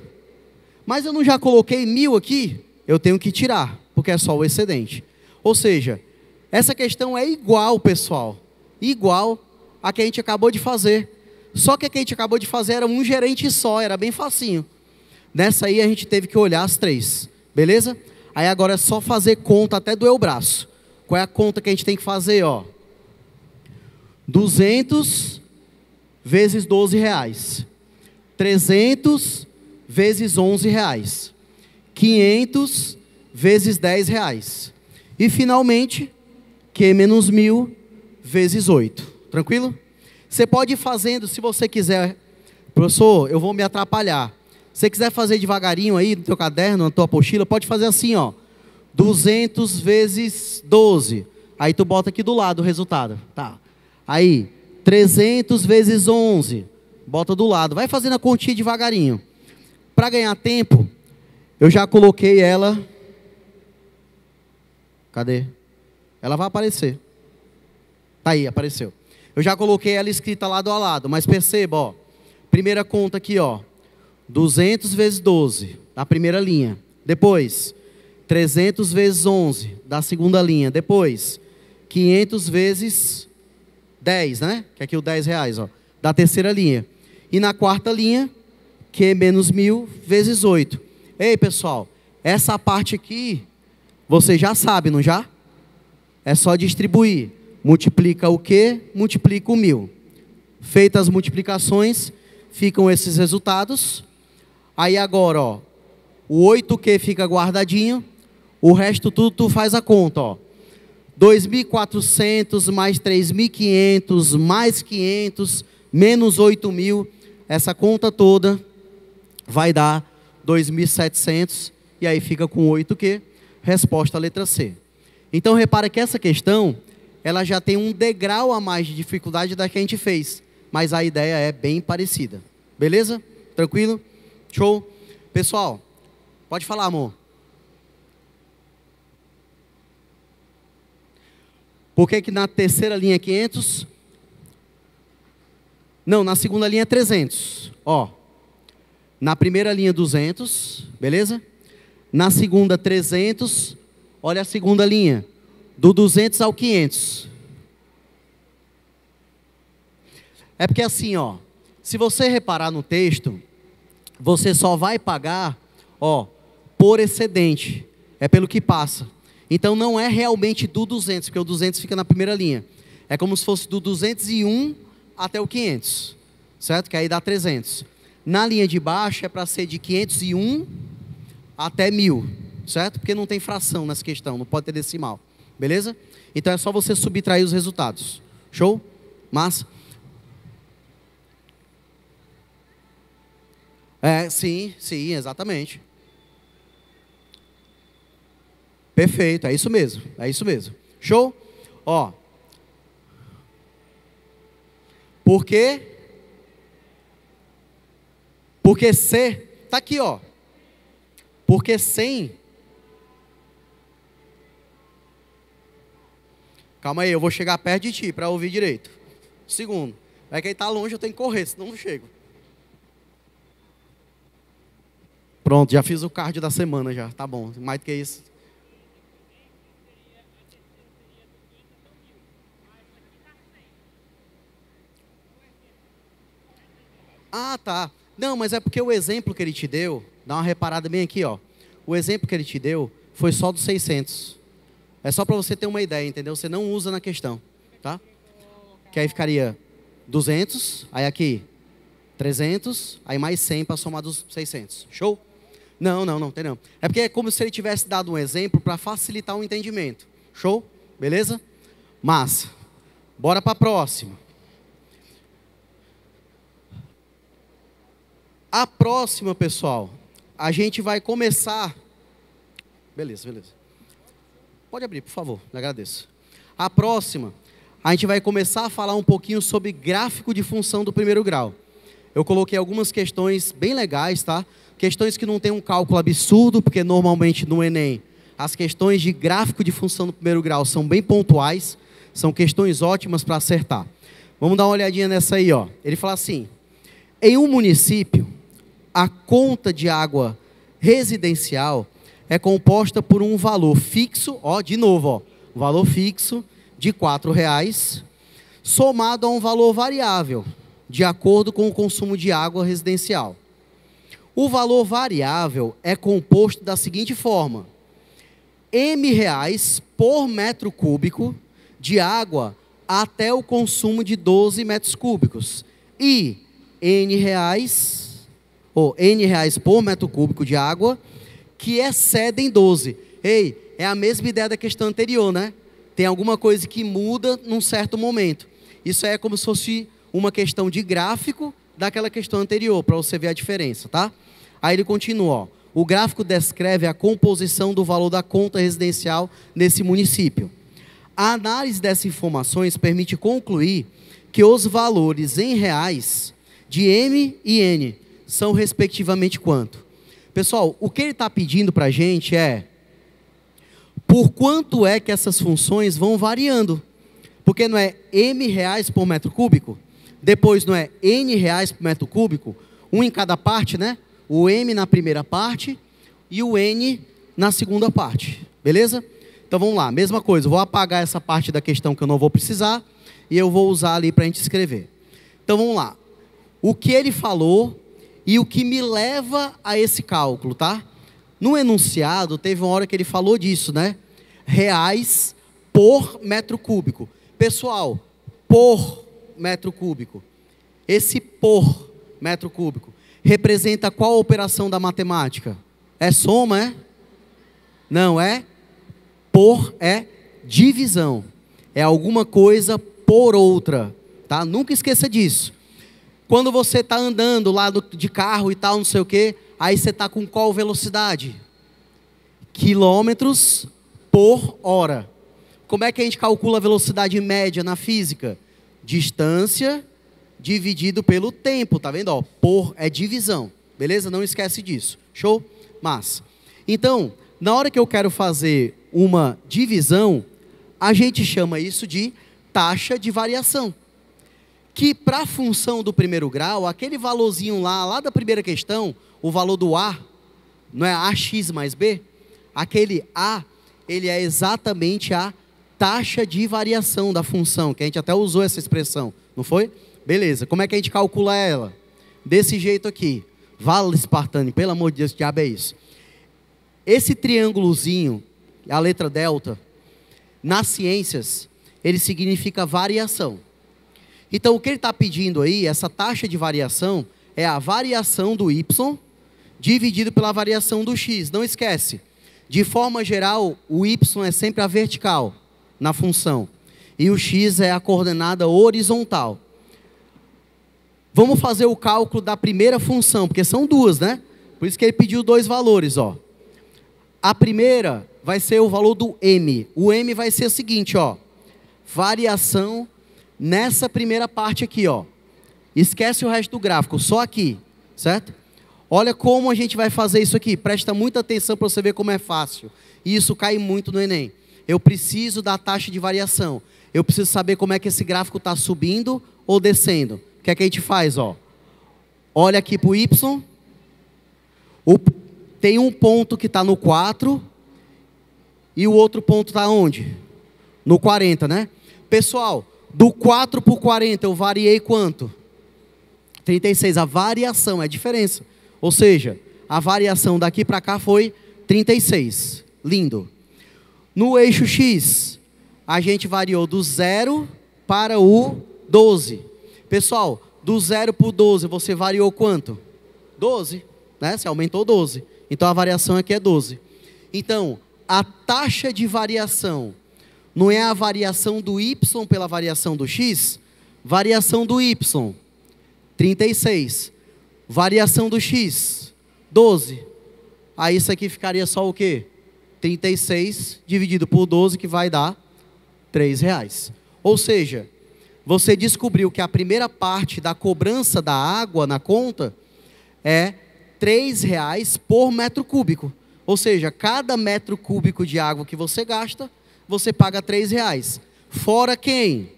Mas eu não já coloquei 1.000 aqui? Eu tenho que tirar, porque é só o excedente. Ou seja, essa questão é igual, pessoal. Igual a que a gente acabou de fazer. Só que a que a gente acabou de fazer era um gerente só, era bem facinho. Nessa aí a gente teve que olhar as 3. Beleza? Aí agora é só fazer conta até doer o braço. Qual é a conta que a gente tem que fazer, ó? 200 vezes 12 reais. 300 vezes 11 reais. 500 vezes 10 reais. E finalmente, Q menos 1.000 vezes 8. Tranquilo? Você pode ir fazendo, se você quiser. Professor, eu vou me atrapalhar. Se você quiser fazer devagarinho aí no teu caderno, na tua apostila, pode fazer assim, ó. 200 vezes 12. Aí tu bota aqui do lado o resultado. Tá. Aí, 300 vezes 11. Bota do lado. Vai fazendo a continha devagarinho. Para ganhar tempo, eu já coloquei ela. Cadê? Ela vai aparecer. Tá aí, apareceu. Eu já coloquei ela escrita lado a lado, mas perceba, ó. Primeira conta aqui, ó. 200 vezes 12, da primeira linha. Depois, 300 vezes 11, da segunda linha. Depois, 500 vezes 10, né? Que é aqui o 10 reais, ó. Da terceira linha. E na quarta linha, Q menos 1.000 vezes 8. Ei, pessoal, essa parte aqui, você já sabe, não já? É só distribuir. Multiplica o Q, multiplica o 1.000. Feitas as multiplicações, ficam esses resultados. Aí agora, ó, o 8Q fica guardadinho. O resto tudo tu faz a conta, ó. 2.400 mais 3.500 mais 500 menos 8.000. Essa conta toda vai dar 2.700. E aí fica com 8Q. Resposta a letra C. Então repara que essa questão, ela já tem um degrau a mais de dificuldade da que a gente fez. Mas a ideia é bem parecida. Beleza? Tranquilo? Show? Pessoal, pode falar, amor. Por que que na terceira linha é 500? Não, na segunda linha é 300. Ó, na primeira linha 200, beleza? Na segunda 300, olha a segunda linha. Do 200 ao 500. É porque assim, ó, se você reparar no texto, você só vai pagar, ó, por excedente. É pelo que passa. Então não é realmente do 200, porque o 200 fica na primeira linha. É como se fosse do 201 até o 500, certo? Que aí dá 300. Na linha de baixo é para ser de 501 até 1.000, certo? Porque não tem fração nessa questão, não pode ter decimal. Beleza? Então é só você subtrair os resultados. Show? Massa? Sim, exatamente. Perfeito, é isso mesmo. É isso mesmo. Show? Ó. Por quê? Porque C, tá aqui, ó. Porque 100. Calma aí, eu vou chegar perto de ti para ouvir direito. Segundo. É que ele tá longe, eu tenho que correr, senão não chego. Pronto, já fiz o cardio da semana já. Tá bom, mais do que isso. Ah, tá. Não, mas é porque o exemplo que ele te deu, dá uma reparada bem aqui, ó. O exemplo que ele te deu foi só dos 600. É só para você ter uma ideia, entendeu? Você não usa na questão, tá? Que aí ficaria 200, aí aqui 300, aí mais 100 para somar dos 600. Show? Não, tem não. É porque é como se ele tivesse dado um exemplo para facilitar o entendimento. Show? Beleza? Massa. Bora para a próxima. A próxima, pessoal, a gente vai começar... Beleza. Pode abrir, por favor, eu agradeço. A próxima, a gente vai começar a falar um pouquinho sobre gráfico de função do primeiro grau. Eu coloquei algumas questões bem legais, tá? Questões que não tem um cálculo absurdo, porque normalmente no Enem, as questões de gráfico de função do primeiro grau são bem pontuais, são questões ótimas para acertar. Vamos dar uma olhadinha nessa aí, ó. Ele fala assim, em um município, a conta de água residencial é composta por um valor fixo, ó, de novo, ó, um valor fixo de R$4, somado a um valor variável, de acordo com o consumo de água residencial. O valor variável é composto da seguinte forma: R$ por metro cúbico de água até o consumo de 12 metros cúbicos e N reais por metro cúbico de água que excedem 12. Ei, é a mesma ideia da questão anterior, né? Tem alguma coisa que muda num certo momento. Isso é como se fosse uma questão de gráfico daquela questão anterior, para você ver a diferença, tá? Aí ele continua, ó. O gráfico descreve a composição do valor da conta residencial nesse município. A análise dessas informações permite concluir que os valores em reais de M e N são respectivamente quanto? Pessoal, o que ele está pedindo para a gente é por quanto é que essas funções vão variando. Porque não é M reais por metro cúbico, depois não é N reais por metro cúbico, um em cada parte, né? O M na primeira parte e o N na segunda parte, beleza? Então vamos lá, mesma coisa, eu vou apagar essa parte da questão que eu não vou precisar e eu vou usar ali para a gente escrever. Então vamos lá, o que ele falou e o que me leva a esse cálculo, tá? No enunciado teve uma hora que ele falou disso, né? Reais por metro cúbico. Pessoal, por metro cúbico, esse por metro cúbico representa qual operação da matemática? É soma, é? Não, é? Por é divisão. É alguma coisa por outra, tá? Nunca esqueça disso. Quando você está andando lá de carro e tal, não sei o quê, aí você está com qual velocidade? Quilômetros por hora. Como é que a gente calcula a velocidade média na física? Distância dividido pelo tempo, tá vendo? Ó, por é divisão, beleza? Não esquece disso, show? Massa. Então, na hora que eu quero fazer uma divisão, a gente chama isso de taxa de variação. Que para a função do primeiro grau, aquele valorzinho lá da primeira questão, o valor do A, não é AX mais B? Aquele A, ele é exatamente a taxa de variação da função, que a gente até usou essa expressão, não foi? Beleza, como é que a gente calcula ela? Desse jeito aqui. Vale, Espartani, pelo amor de Deus, que diabo é isso? Esse triângulozinho, a letra delta, nas ciências, ele significa variação. Então, o que ele está pedindo aí, essa taxa de variação, é a variação do Y dividido pela variação do X. Não esquece, de forma geral, o Y é sempre a vertical na função. E o X é a coordenada horizontal. Vamos fazer o cálculo da primeira função, porque são duas, né? Por isso que ele pediu dois valores, ó. A primeira vai ser o valor do M. O M vai ser o seguinte, ó. Variação nessa primeira parte aqui, ó. Esquece o resto do gráfico, só aqui, certo? Olha como a gente vai fazer isso aqui. Presta muita atenção para você ver como é fácil. E isso cai muito no Enem. Eu preciso da taxa de variação. Eu preciso saber como é que esse gráfico está subindo ou descendo. O que é que a gente faz, ó? Olha aqui para o Y. Tem um ponto que está no 4. E o outro ponto está onde? No 40, né? Pessoal, do 4 para o 40 eu variei quanto? 36. A variação é a diferença. Ou seja, a variação daqui para cá foi 36. Lindo. No eixo X, a gente variou do 0 para o 12. Pessoal, do 0 para o 12, você variou quanto? 12, né? Você aumentou 12. Então, a variação aqui é 12. Então, a taxa de variação não é a variação do Y pela variação do X? Variação do Y, 36. Variação do X, 12. Aí isso aqui ficaria só o quê? 36 dividido por 12, que vai dar R$3. Ou seja, você descobriu que a primeira parte da cobrança da água na conta é R$3 por metro cúbico. Ou seja, cada metro cúbico de água que você gasta, você paga R$3. Fora quem?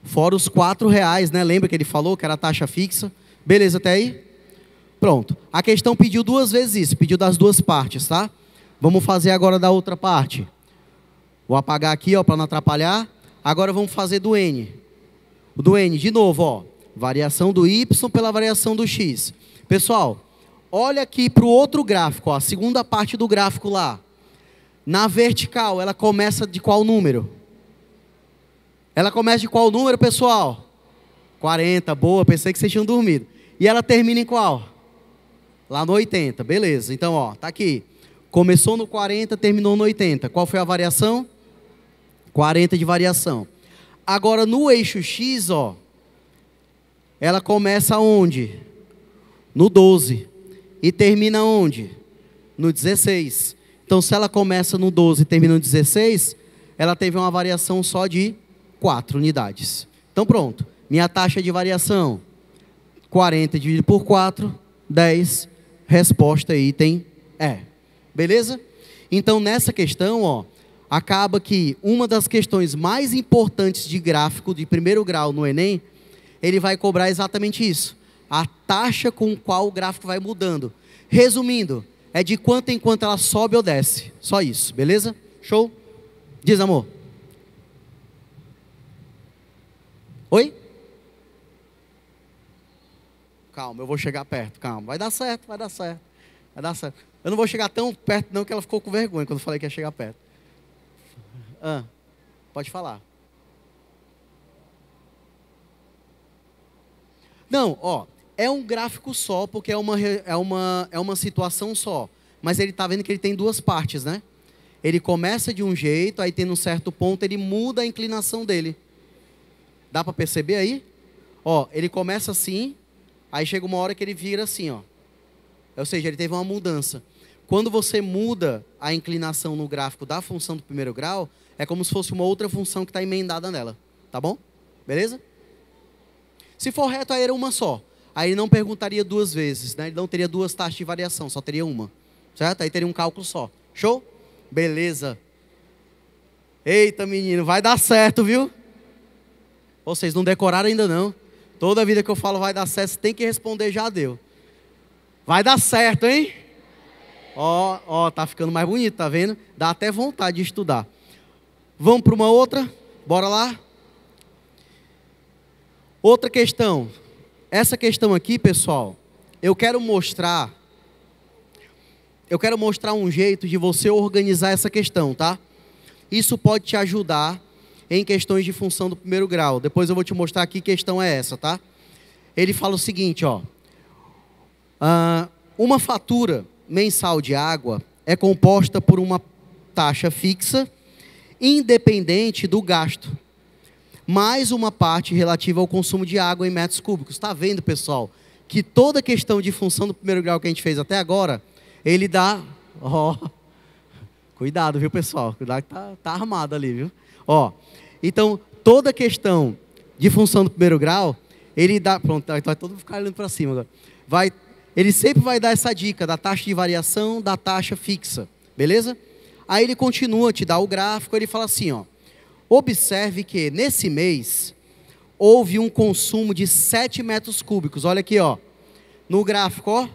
Fora os R$4, né? Lembra que ele falou que era a taxa fixa? Beleza até aí? Pronto. A questão pediu 2 vezes isso, pediu das 2 partes, tá? Vamos fazer agora da outra parte. Vou apagar aqui, ó, para não atrapalhar. Agora vamos fazer do N. O do N, de novo, ó. Variação do Y pela variação do X. Pessoal, olha aqui para o outro gráfico, ó, a segunda parte do gráfico lá. Na vertical, ela começa de qual número? Ela começa de qual número, pessoal? 40, boa, pensei que vocês tinham dormido. E ela termina em qual? Lá no 80, beleza. Então, ó, tá aqui. Começou no 40, terminou no 80. Qual foi a variação? 40 de variação. Agora, no eixo X, ó, ela começa onde? No 12. E termina onde? No 16. Então, se ela começa no 12 e termina no 16, ela teve uma variação só de 4 unidades. Então, pronto. Minha taxa de variação, 40 dividido por 4, 10. Resposta item E. Beleza? Então, nessa questão, ó, acaba que uma das questões mais importantes de gráfico de primeiro grau no Enem, ele vai cobrar exatamente isso. A taxa com qual o gráfico vai mudando. Resumindo, é de quanto em quanto ela sobe ou desce. Só isso, beleza? Show? Diz, amor. Oi? Calma, eu vou chegar perto, calma. Vai dar certo, vai dar certo. Vai dar certo. Eu não vou chegar tão perto não, que ela ficou com vergonha quando eu falei que ia chegar perto. Pode falar. Não, ó, é um gráfico só, porque é uma situação só. Mas ele está vendo que ele tem 2 partes, né? Ele começa de um jeito, aí tem um certo ponto, ele muda a inclinação dele. Dá para perceber aí? Ó, ele começa assim, aí chega uma hora que ele vira assim, ó. Ou seja, ele teve uma mudança. Quando você muda a inclinação no gráfico da função do primeiro grau, é como se fosse uma outra função que está emendada nela. Tá bom? Beleza? Se for reto, aí era uma só. Aí ele não perguntaria 2 vezes, né? Ele não teria 2 taxas de variação, só teria uma. Certo? Aí teria um cálculo só. Show? Beleza. Eita, menino, vai dar certo, viu? Vocês não decoraram ainda não. Toda vida que eu falo vai dar certo, você tem que responder, já deu. Vai dar certo, hein? Ó, tá ficando mais bonito, tá vendo? Dá até vontade de estudar. Vamos para uma outra? Bora lá? Outra questão. Essa questão aqui, pessoal, eu quero mostrar um jeito de você organizar essa questão, tá? Isso pode te ajudar em questões de função do primeiro grau. Depois eu vou te mostrar que questão é essa, tá? Ele fala o seguinte, ó. Uma fatura mensal de água é composta por uma taxa fixa, independente do gasto, mais uma parte relativa ao consumo de água em metros cúbicos. Está vendo, pessoal, que toda questão de função do primeiro grau que a gente fez até agora, ele dá... Cuidado, viu, pessoal? Cuidado que tá armado ali, viu? Então, toda questão de função do primeiro grau, ele dá... Pronto, vai todo mundo ficar olhando para cima agora. Ele sempre vai dar essa dica da taxa de variação, da taxa fixa, beleza? Aí ele continua, te dá o gráfico, ele fala assim, ó. Observe que nesse mês houve um consumo de 7 metros cúbicos. Olha aqui, ó. No gráfico, ó.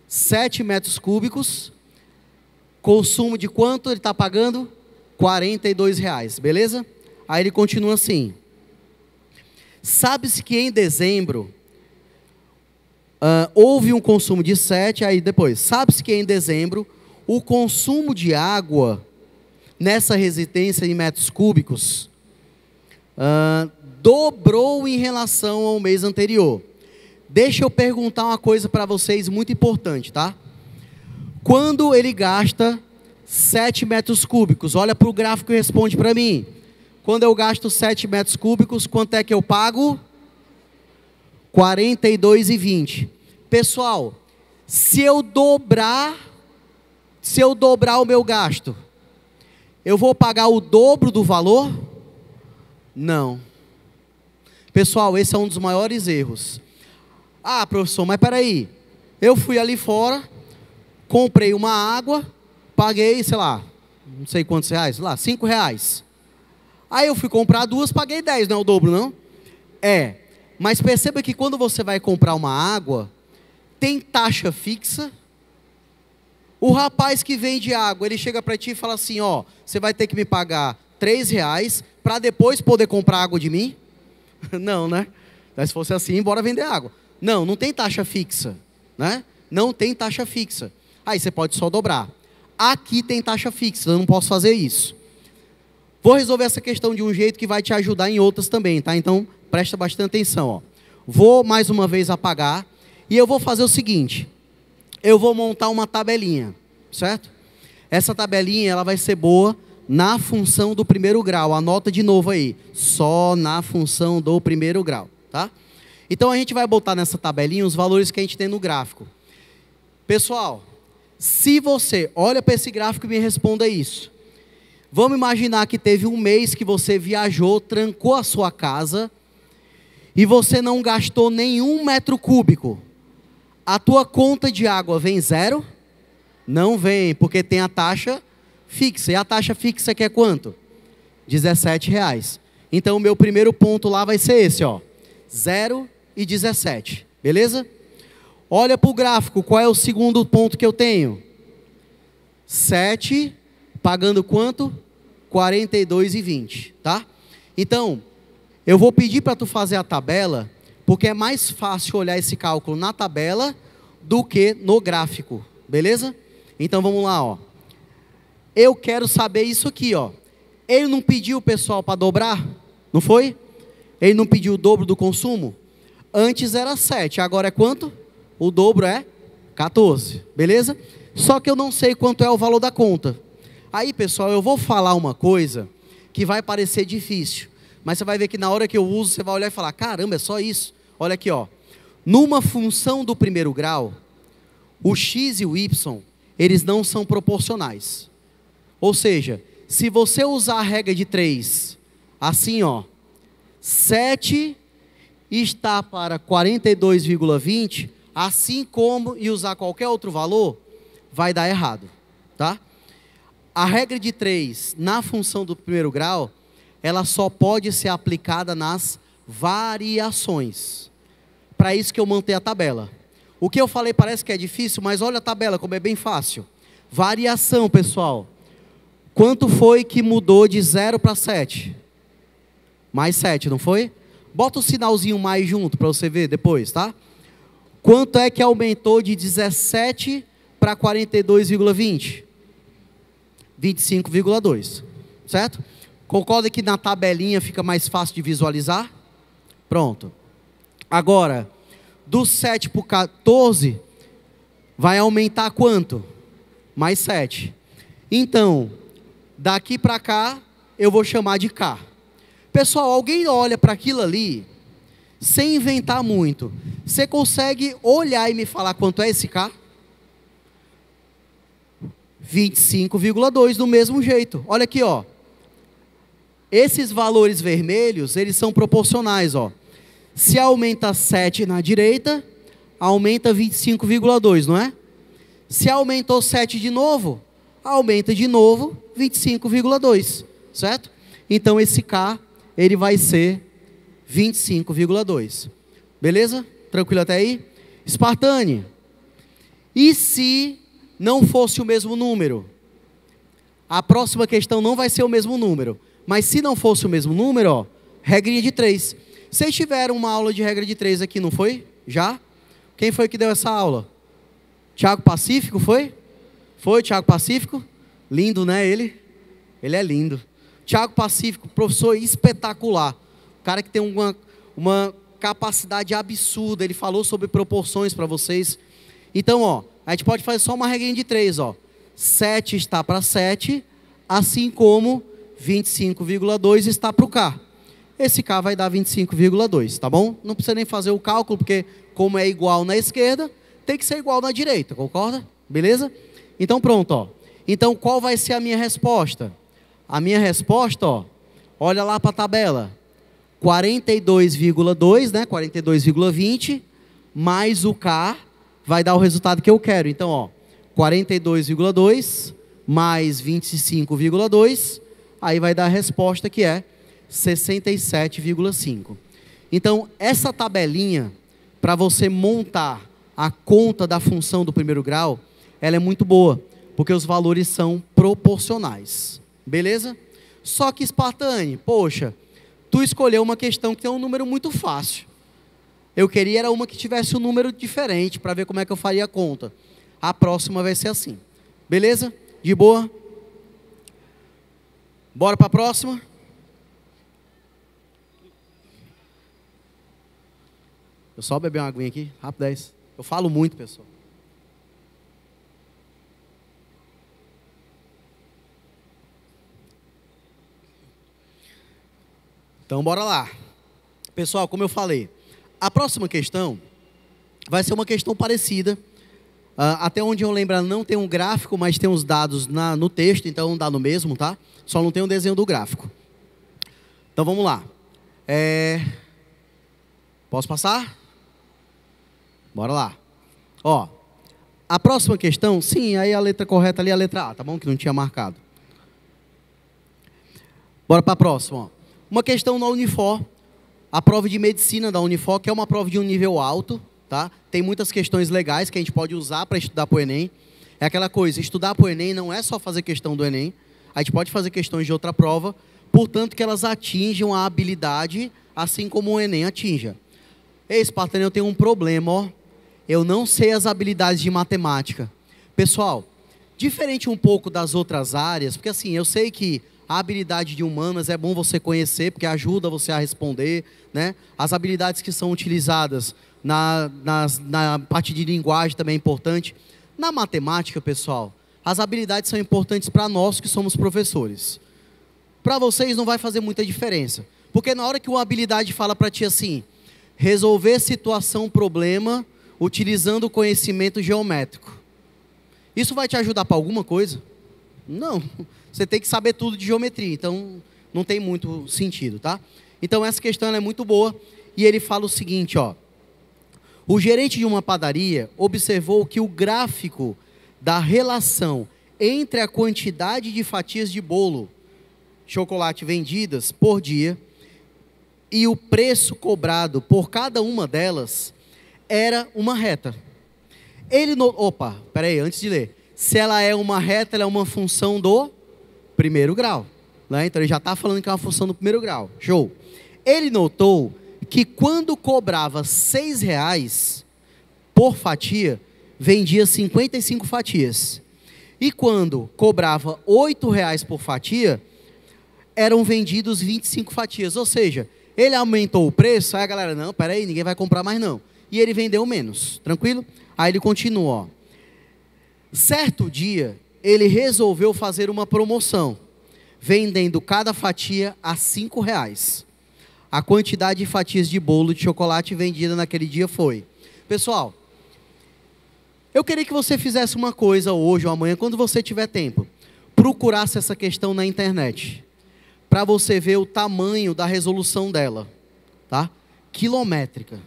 7 metros cúbicos. Consumo de quanto ele está pagando? R$42, beleza? Aí ele continua assim. Sabe-se que em dezembro houve um consumo de 7, aí depois. Sabe-se que em dezembro o consumo de água nessa residência em metros cúbicos dobrou em relação ao mês anterior. Deixa eu perguntar uma coisa para vocês muito importante, tá? Quando ele gasta 7 metros cúbicos, olha para o gráfico e responde para mim. Quando eu gasto 7 metros cúbicos, quanto é que eu pago? R$ 42,20. Pessoal, se eu dobrar o meu gasto, eu vou pagar o dobro do valor? Não. Pessoal, esse é um dos maiores erros. Ah, professor, mas peraí. Eu fui ali fora, comprei uma água, paguei, sei lá, não sei quantos reais, sei lá, R$5. Aí eu fui comprar duas, paguei 10, não é o dobro, não? É, mas perceba que quando você vai comprar uma água, tem taxa fixa. O rapaz que vende água, ele chega para ti e fala assim, ó, você vai ter que me pagar R$3 para depois poder comprar água de mim? Não, né? Mas se fosse assim, bora vender água. Não, não tem taxa fixa, né? Não tem taxa fixa. Aí você pode só dobrar. Aqui tem taxa fixa, eu não posso fazer isso. Vou resolver essa questão de um jeito que vai te ajudar em outras também, tá? Então, presta bastante atenção, ó. Vou mais uma vez apagar e eu vou fazer o seguinte. Eu vou montar uma tabelinha, certo? Essa tabelinha, ela vai ser boa na função do primeiro grau. Anota de novo aí. Só na função do primeiro grau, tá? Então, a gente vai botar nessa tabelinha os valores que a gente tem no gráfico. Pessoal, se você olha para esse gráfico e me responda isso. Vamos imaginar que teve um mês que você viajou, trancou a sua casa e você não gastou nenhum metro cúbico. A tua conta de água vem zero? Não vem, porque tem a taxa fixa. E a taxa fixa que é quanto? R$17. Então o meu primeiro ponto lá vai ser esse, ó. 0,17. Beleza? Olha para o gráfico, qual é o segundo ponto que eu tenho? 7, pagando quanto? R$42,20, tá? Então, eu vou pedir para tu fazer a tabela, porque é mais fácil olhar esse cálculo na tabela do que no gráfico, beleza? Então vamos lá, ó. Eu quero saber isso aqui, ó. Ele não pediu o pessoal para dobrar? Não foi? Ele não pediu o dobro do consumo? Antes era 7, agora é quanto? O dobro é 14, beleza? Só que eu não sei quanto é o valor da conta. Aí, pessoal, eu vou falar uma coisa que vai parecer difícil, mas você vai ver que na hora que eu uso, você vai olhar e falar, caramba, é só isso? Olha aqui, ó. Numa função do primeiro grau, o x e o y, eles não são proporcionais. Ou seja, se você usar a regra de 3, assim, ó, 7 está para 42,20, assim como e usar qualquer outro valor, vai dar errado, tá? A regra de 3, na função do primeiro grau, ela só pode ser aplicada nas variações. Para isso que eu montei a tabela. O que eu falei parece que é difícil, mas olha a tabela como é bem fácil. Variação, pessoal. Quanto foi que mudou de 0 para 7? Mais 7, não foi? Bota o sinalzinho mais junto para você ver depois, tá? Quanto é que aumentou de 17 para 42,20? 25,2, certo? Concorda que na tabelinha fica mais fácil de visualizar? Pronto. Agora, do 7 para o 14, vai aumentar quanto? Mais 7. Então, daqui para cá, eu vou chamar de K. Pessoal, alguém olha para aquilo ali, sem inventar muito. Você consegue olhar e me falar quanto é esse K? 25,2 do mesmo jeito. Olha aqui, ó. Esses valores vermelhos, eles são proporcionais, ó. Se aumenta 7 na direita, aumenta 25,2, não é? Se aumentou 7 de novo, aumenta de novo 25,2, certo? Então esse K, ele vai ser 25,2. Beleza? Tranquilo até aí? Spartane, e se não fosse o mesmo número? A próxima questão não vai ser o mesmo número. Mas se não fosse o mesmo número, ó, regrinha de 3. Vocês tiveram uma aula de regra de 3 aqui, não foi? Já? Quem foi que deu essa aula? Tiago Pacífico, foi? Foi, Thiago Pacífico? Lindo, né, ele? Ele é lindo. Thiago Pacífico, professor espetacular. Cara que tem uma capacidade absurda. Ele falou sobre proporções para vocês. Então, ó, a gente pode fazer só uma regrinha de 3, ó. 7 está para 7, assim como 25,2 está para o K. Esse K vai dar 25,2, tá bom? Não precisa nem fazer o cálculo, porque como é igual na esquerda, tem que ser igual na direita, concorda? Beleza? Então pronto, ó. Então qual vai ser a minha resposta? A minha resposta, ó, olha lá para a tabela. 42,2, né? 42,20 mais o K vai dar o resultado que eu quero. Então, ó, 42,2 mais 25,2, aí vai dar a resposta que é 67,5. Então, essa tabelinha, para você montar a conta da função do primeiro grau, ela é muito boa, porque os valores são proporcionais. Beleza? Só que, Spartani, poxa, tu escolheu uma questão que tem um número muito fácil. Eu queria era uma que tivesse um número diferente, para ver como é que eu faria a conta. A próxima vai ser assim. Beleza? De boa? Bora para a próxima? Eu só beber uma aguinha aqui, rapidez. Eu falo muito, pessoal. Então, bora lá. Pessoal, como eu falei, a próxima questão vai ser uma questão parecida. Até onde eu lembro, não tem um gráfico, mas tem os dados no texto, então dá no mesmo, tá? Só não tem um desenho do gráfico. Então, vamos lá. Posso passar? Bora lá. Ó, a próxima questão, sim, aí a letra correta ali é a letra A, tá bom? Que não tinha marcado. Bora para a próxima, ó. Uma questão na Unifor, a prova de medicina da Unifor, que é uma prova de um nível alto, tá? Tem muitas questões legais que a gente pode usar para estudar para o Enem. É aquela coisa, estudar para o Enem não é só fazer questão do Enem, a gente pode fazer questões de outra prova, portanto que elas atinjam a habilidade, assim como o Enem atinja. Ei, Spartani, eu tenho um problema, ó. Eu não sei as habilidades de matemática. Pessoal, diferente um pouco das outras áreas, porque assim, eu sei que a habilidade de humanas é bom você conhecer, porque ajuda você a responder, né? As habilidades que são utilizadas na parte de linguagem também é importante. Na matemática, pessoal, as habilidades são importantes para nós que somos professores. Para vocês não vai fazer muita diferença. Porque na hora que uma habilidade fala para ti assim, resolver situação, problema, utilizando o conhecimento geométrico. Isso vai te ajudar para alguma coisa? Não. Você tem que saber tudo de geometria, então não tem muito sentido, tá? Então essa questão ela é muito boa e ele fala o seguinte, ó. O gerente de uma padaria observou que o gráfico da relação entre a quantidade de fatias de bolo, chocolate vendidas por dia e o preço cobrado por cada uma delas era uma reta. Opa, peraí, antes de ler. Se ela é uma reta, ela é uma função do primeiro grau, né? Então ele já está falando que é uma função do primeiro grau. Show. Ele notou que quando cobrava R$6 por fatia, vendia 55 fatias. E quando cobrava R$8 por fatia, eram vendidos 25 fatias. Ou seja, ele aumentou o preço, aí a galera, não, peraí, ninguém vai comprar mais não. E ele vendeu menos, tranquilo? Aí ele continua, ó. Certo dia, ele resolveu fazer uma promoção, vendendo cada fatia a R$5. A quantidade de fatias de bolo de chocolate vendida naquele dia foi. Pessoal, eu queria que você fizesse uma coisa hoje ou amanhã, quando você tiver tempo. Procurasse essa questão na internet, para você ver o tamanho da resolução dela, tá? Quilométrica.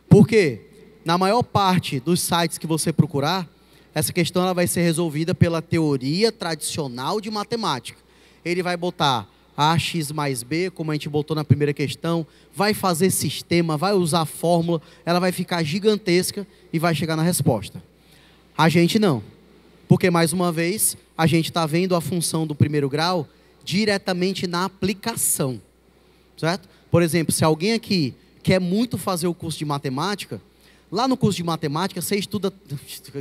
Por quê? Na maior parte dos sites que você procurar, essa questão ela vai ser resolvida pela teoria tradicional de matemática. Ele vai botar AX mais B, como a gente botou na primeira questão, vai fazer sistema, vai usar a fórmula, ela vai ficar gigantesca e vai chegar na resposta. A gente não, porque mais uma vez, a gente está vendo a função do primeiro grau diretamente na aplicação, certo? Por exemplo, se alguém aqui quer muito fazer o curso de matemática, Lá no curso de matemática, você estuda...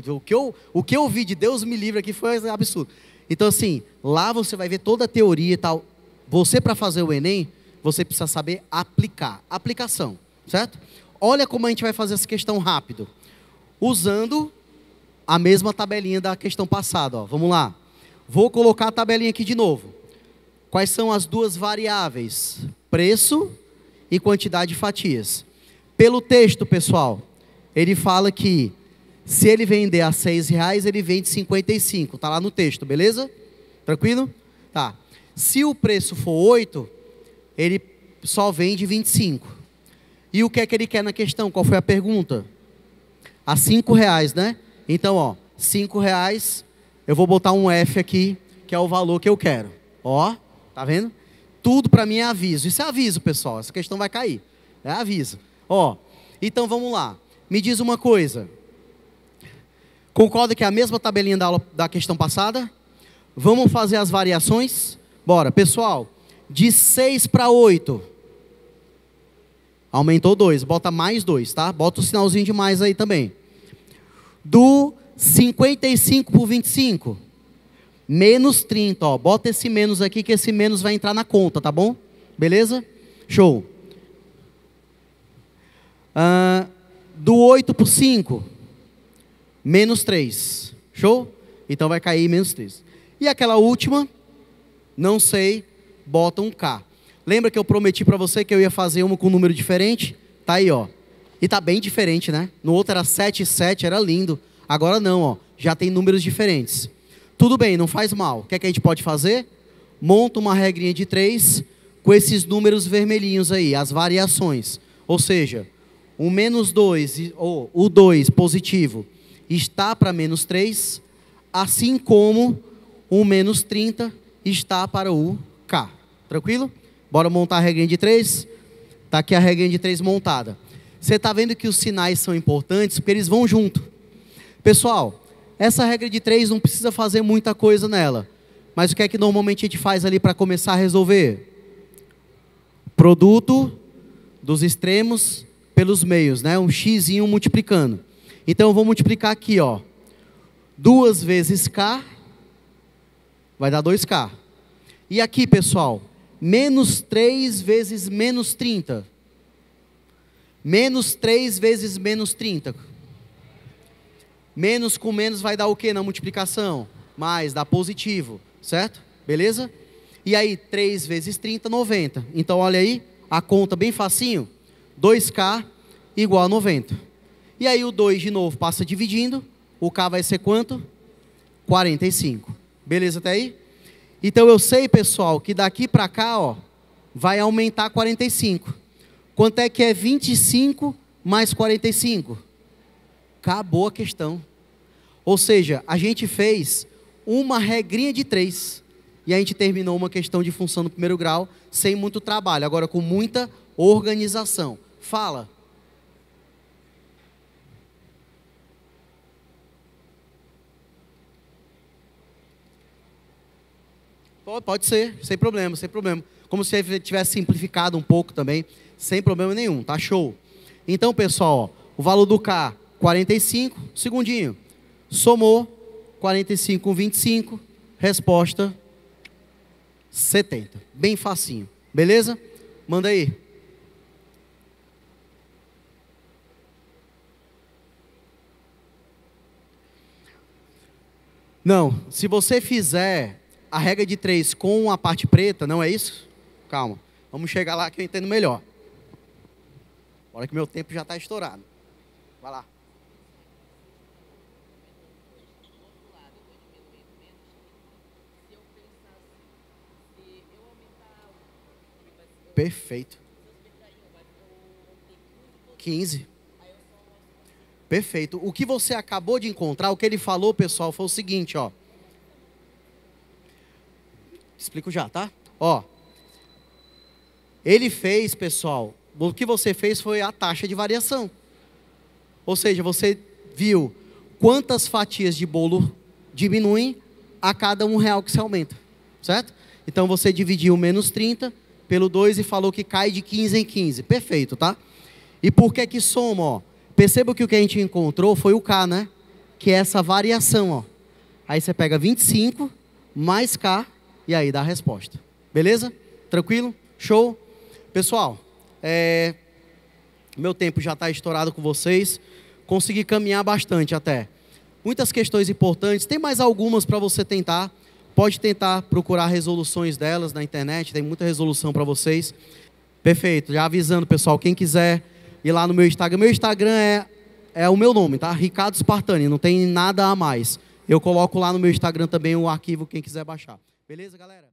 O que eu ouvi de Deus me livre aqui foi absurdo. Então, assim, lá você vai ver toda a teoria e tal. Você, para fazer o Enem, você precisa saber aplicar. Aplicação, certo? Olha como a gente vai fazer essa questão rápido. Usando a mesma tabelinha da questão passada. Ó. Vamos lá. Vou colocar a tabelinha aqui de novo. Quais são as duas variáveis? Preço e quantidade de fatias. Pelo texto, pessoal, ele fala que se ele vender a R$6, ele vende 55. Está lá no texto, beleza? Tranquilo? Tá. Se o preço for 8, ele só vende 25. E o que é que ele quer na questão? Qual foi a pergunta? A R$5, né? Então, ó, R$5, eu vou botar um F aqui, que é o valor que eu quero. Ó, tá vendo? Tudo para mim é aviso. Isso é aviso, pessoal. Essa questão vai cair. É aviso. Ó, então vamos lá. Me diz uma coisa. Concorda que é a mesma tabelinha da questão passada? Vamos fazer as variações? Bora. Pessoal, de 6 para 8. Aumentou 2. Bota mais 2, tá? Bota o sinalzinho de mais aí também. Do 55 por 25. Menos 30, ó. Bota esse menos aqui, que esse menos vai entrar na conta, tá bom? Beleza? Show. Do 8 por 5. Menos 3. Show? Então vai cair menos 3. E aquela última, não sei, bota um K. Lembra que eu prometi para você que eu ia fazer uma com um número diferente? Tá aí, ó. E tá bem diferente, né? No outro era 7 e 7, era lindo. Agora não, ó. Já tem números diferentes. Tudo bem, não faz mal. O que é que a gente pode fazer? Monta uma regrinha de 3 com esses números vermelhinhos aí, as variações. Ou seja, o menos 2, ou o 2 positivo, está para menos 3, assim como o menos 30 está para o K. Tranquilo? Bora montar a regrinha de 3? Está aqui a regrinha de 3 montada. Você está vendo que os sinais são importantes porque eles vão junto. Pessoal, essa regra de 3 não precisa fazer muita coisa nela. Mas o que é que normalmente a gente faz ali para começar a resolver? Produto dos extremos pelos meios, né? Um xzinho multiplicando. Então eu vou multiplicar aqui, ó. 2 vezes K vai dar 2K. E aqui, pessoal, menos 3 vezes menos 30. Menos 3 vezes menos 30. Menos com menos vai dar o que na multiplicação? Mais, dá positivo, certo? Beleza? E aí, 3 vezes 30, 90. Então, olha aí, a conta bem facinho. 2K igual a 90. E aí, o 2 de novo passa dividindo. O K vai ser quanto? 45. Beleza até aí? Então, eu sei, pessoal, que daqui para cá, ó, vai aumentar 45. Quanto é que é 25 mais 45? Acabou a questão. Ou seja, a gente fez uma regrinha de 3. E a gente terminou uma questão de função no primeiro grau, sem muito trabalho. Agora com muita organização. Fala. Pode ser, sem problema, sem problema. Como se ele tivesse simplificado um pouco também, sem problema nenhum, tá show. Então, pessoal, ó, o valor do K, 45, segundinho. Somou, 45 com 25, resposta 70. Bem facinho, beleza? Manda aí. Não, se você fizer a regra de 3 com a parte preta, não é isso? Calma, vamos chegar lá que eu entendo melhor. Olha que meu tempo já está estourado. Vai lá. Perfeito. 15. Perfeito. O que você acabou de encontrar, o que ele falou, pessoal, foi o seguinte, ó. Explico já, tá? Ó. Ele fez, pessoal, o que você fez foi a taxa de variação. Ou seja, você viu quantas fatias de bolo diminuem a cada R$1 que se aumenta, certo? Então você dividiu menos 30 pelo 2 e falou que cai de 15 em 15. Perfeito, tá? E por que que soma, ó? Perceba que o que a gente encontrou foi o K, né? Que é essa variação, ó. Aí você pega 25 mais K e aí dá a resposta. Beleza? Tranquilo? Show? Pessoal, meu tempo já está estourado com vocês. Consegui caminhar bastante até. Muitas questões importantes. Tem mais algumas para você tentar. Pode tentar procurar resoluções delas na internet. Tem muita resolução para vocês. Perfeito. Já avisando, pessoal, quem quiser ir lá no meu Instagram. Meu Instagram é o meu nome, tá? Ricardo Spartani. Não tem nada a mais. Eu coloco lá no meu Instagram também o arquivo, quem quiser baixar. Beleza, galera?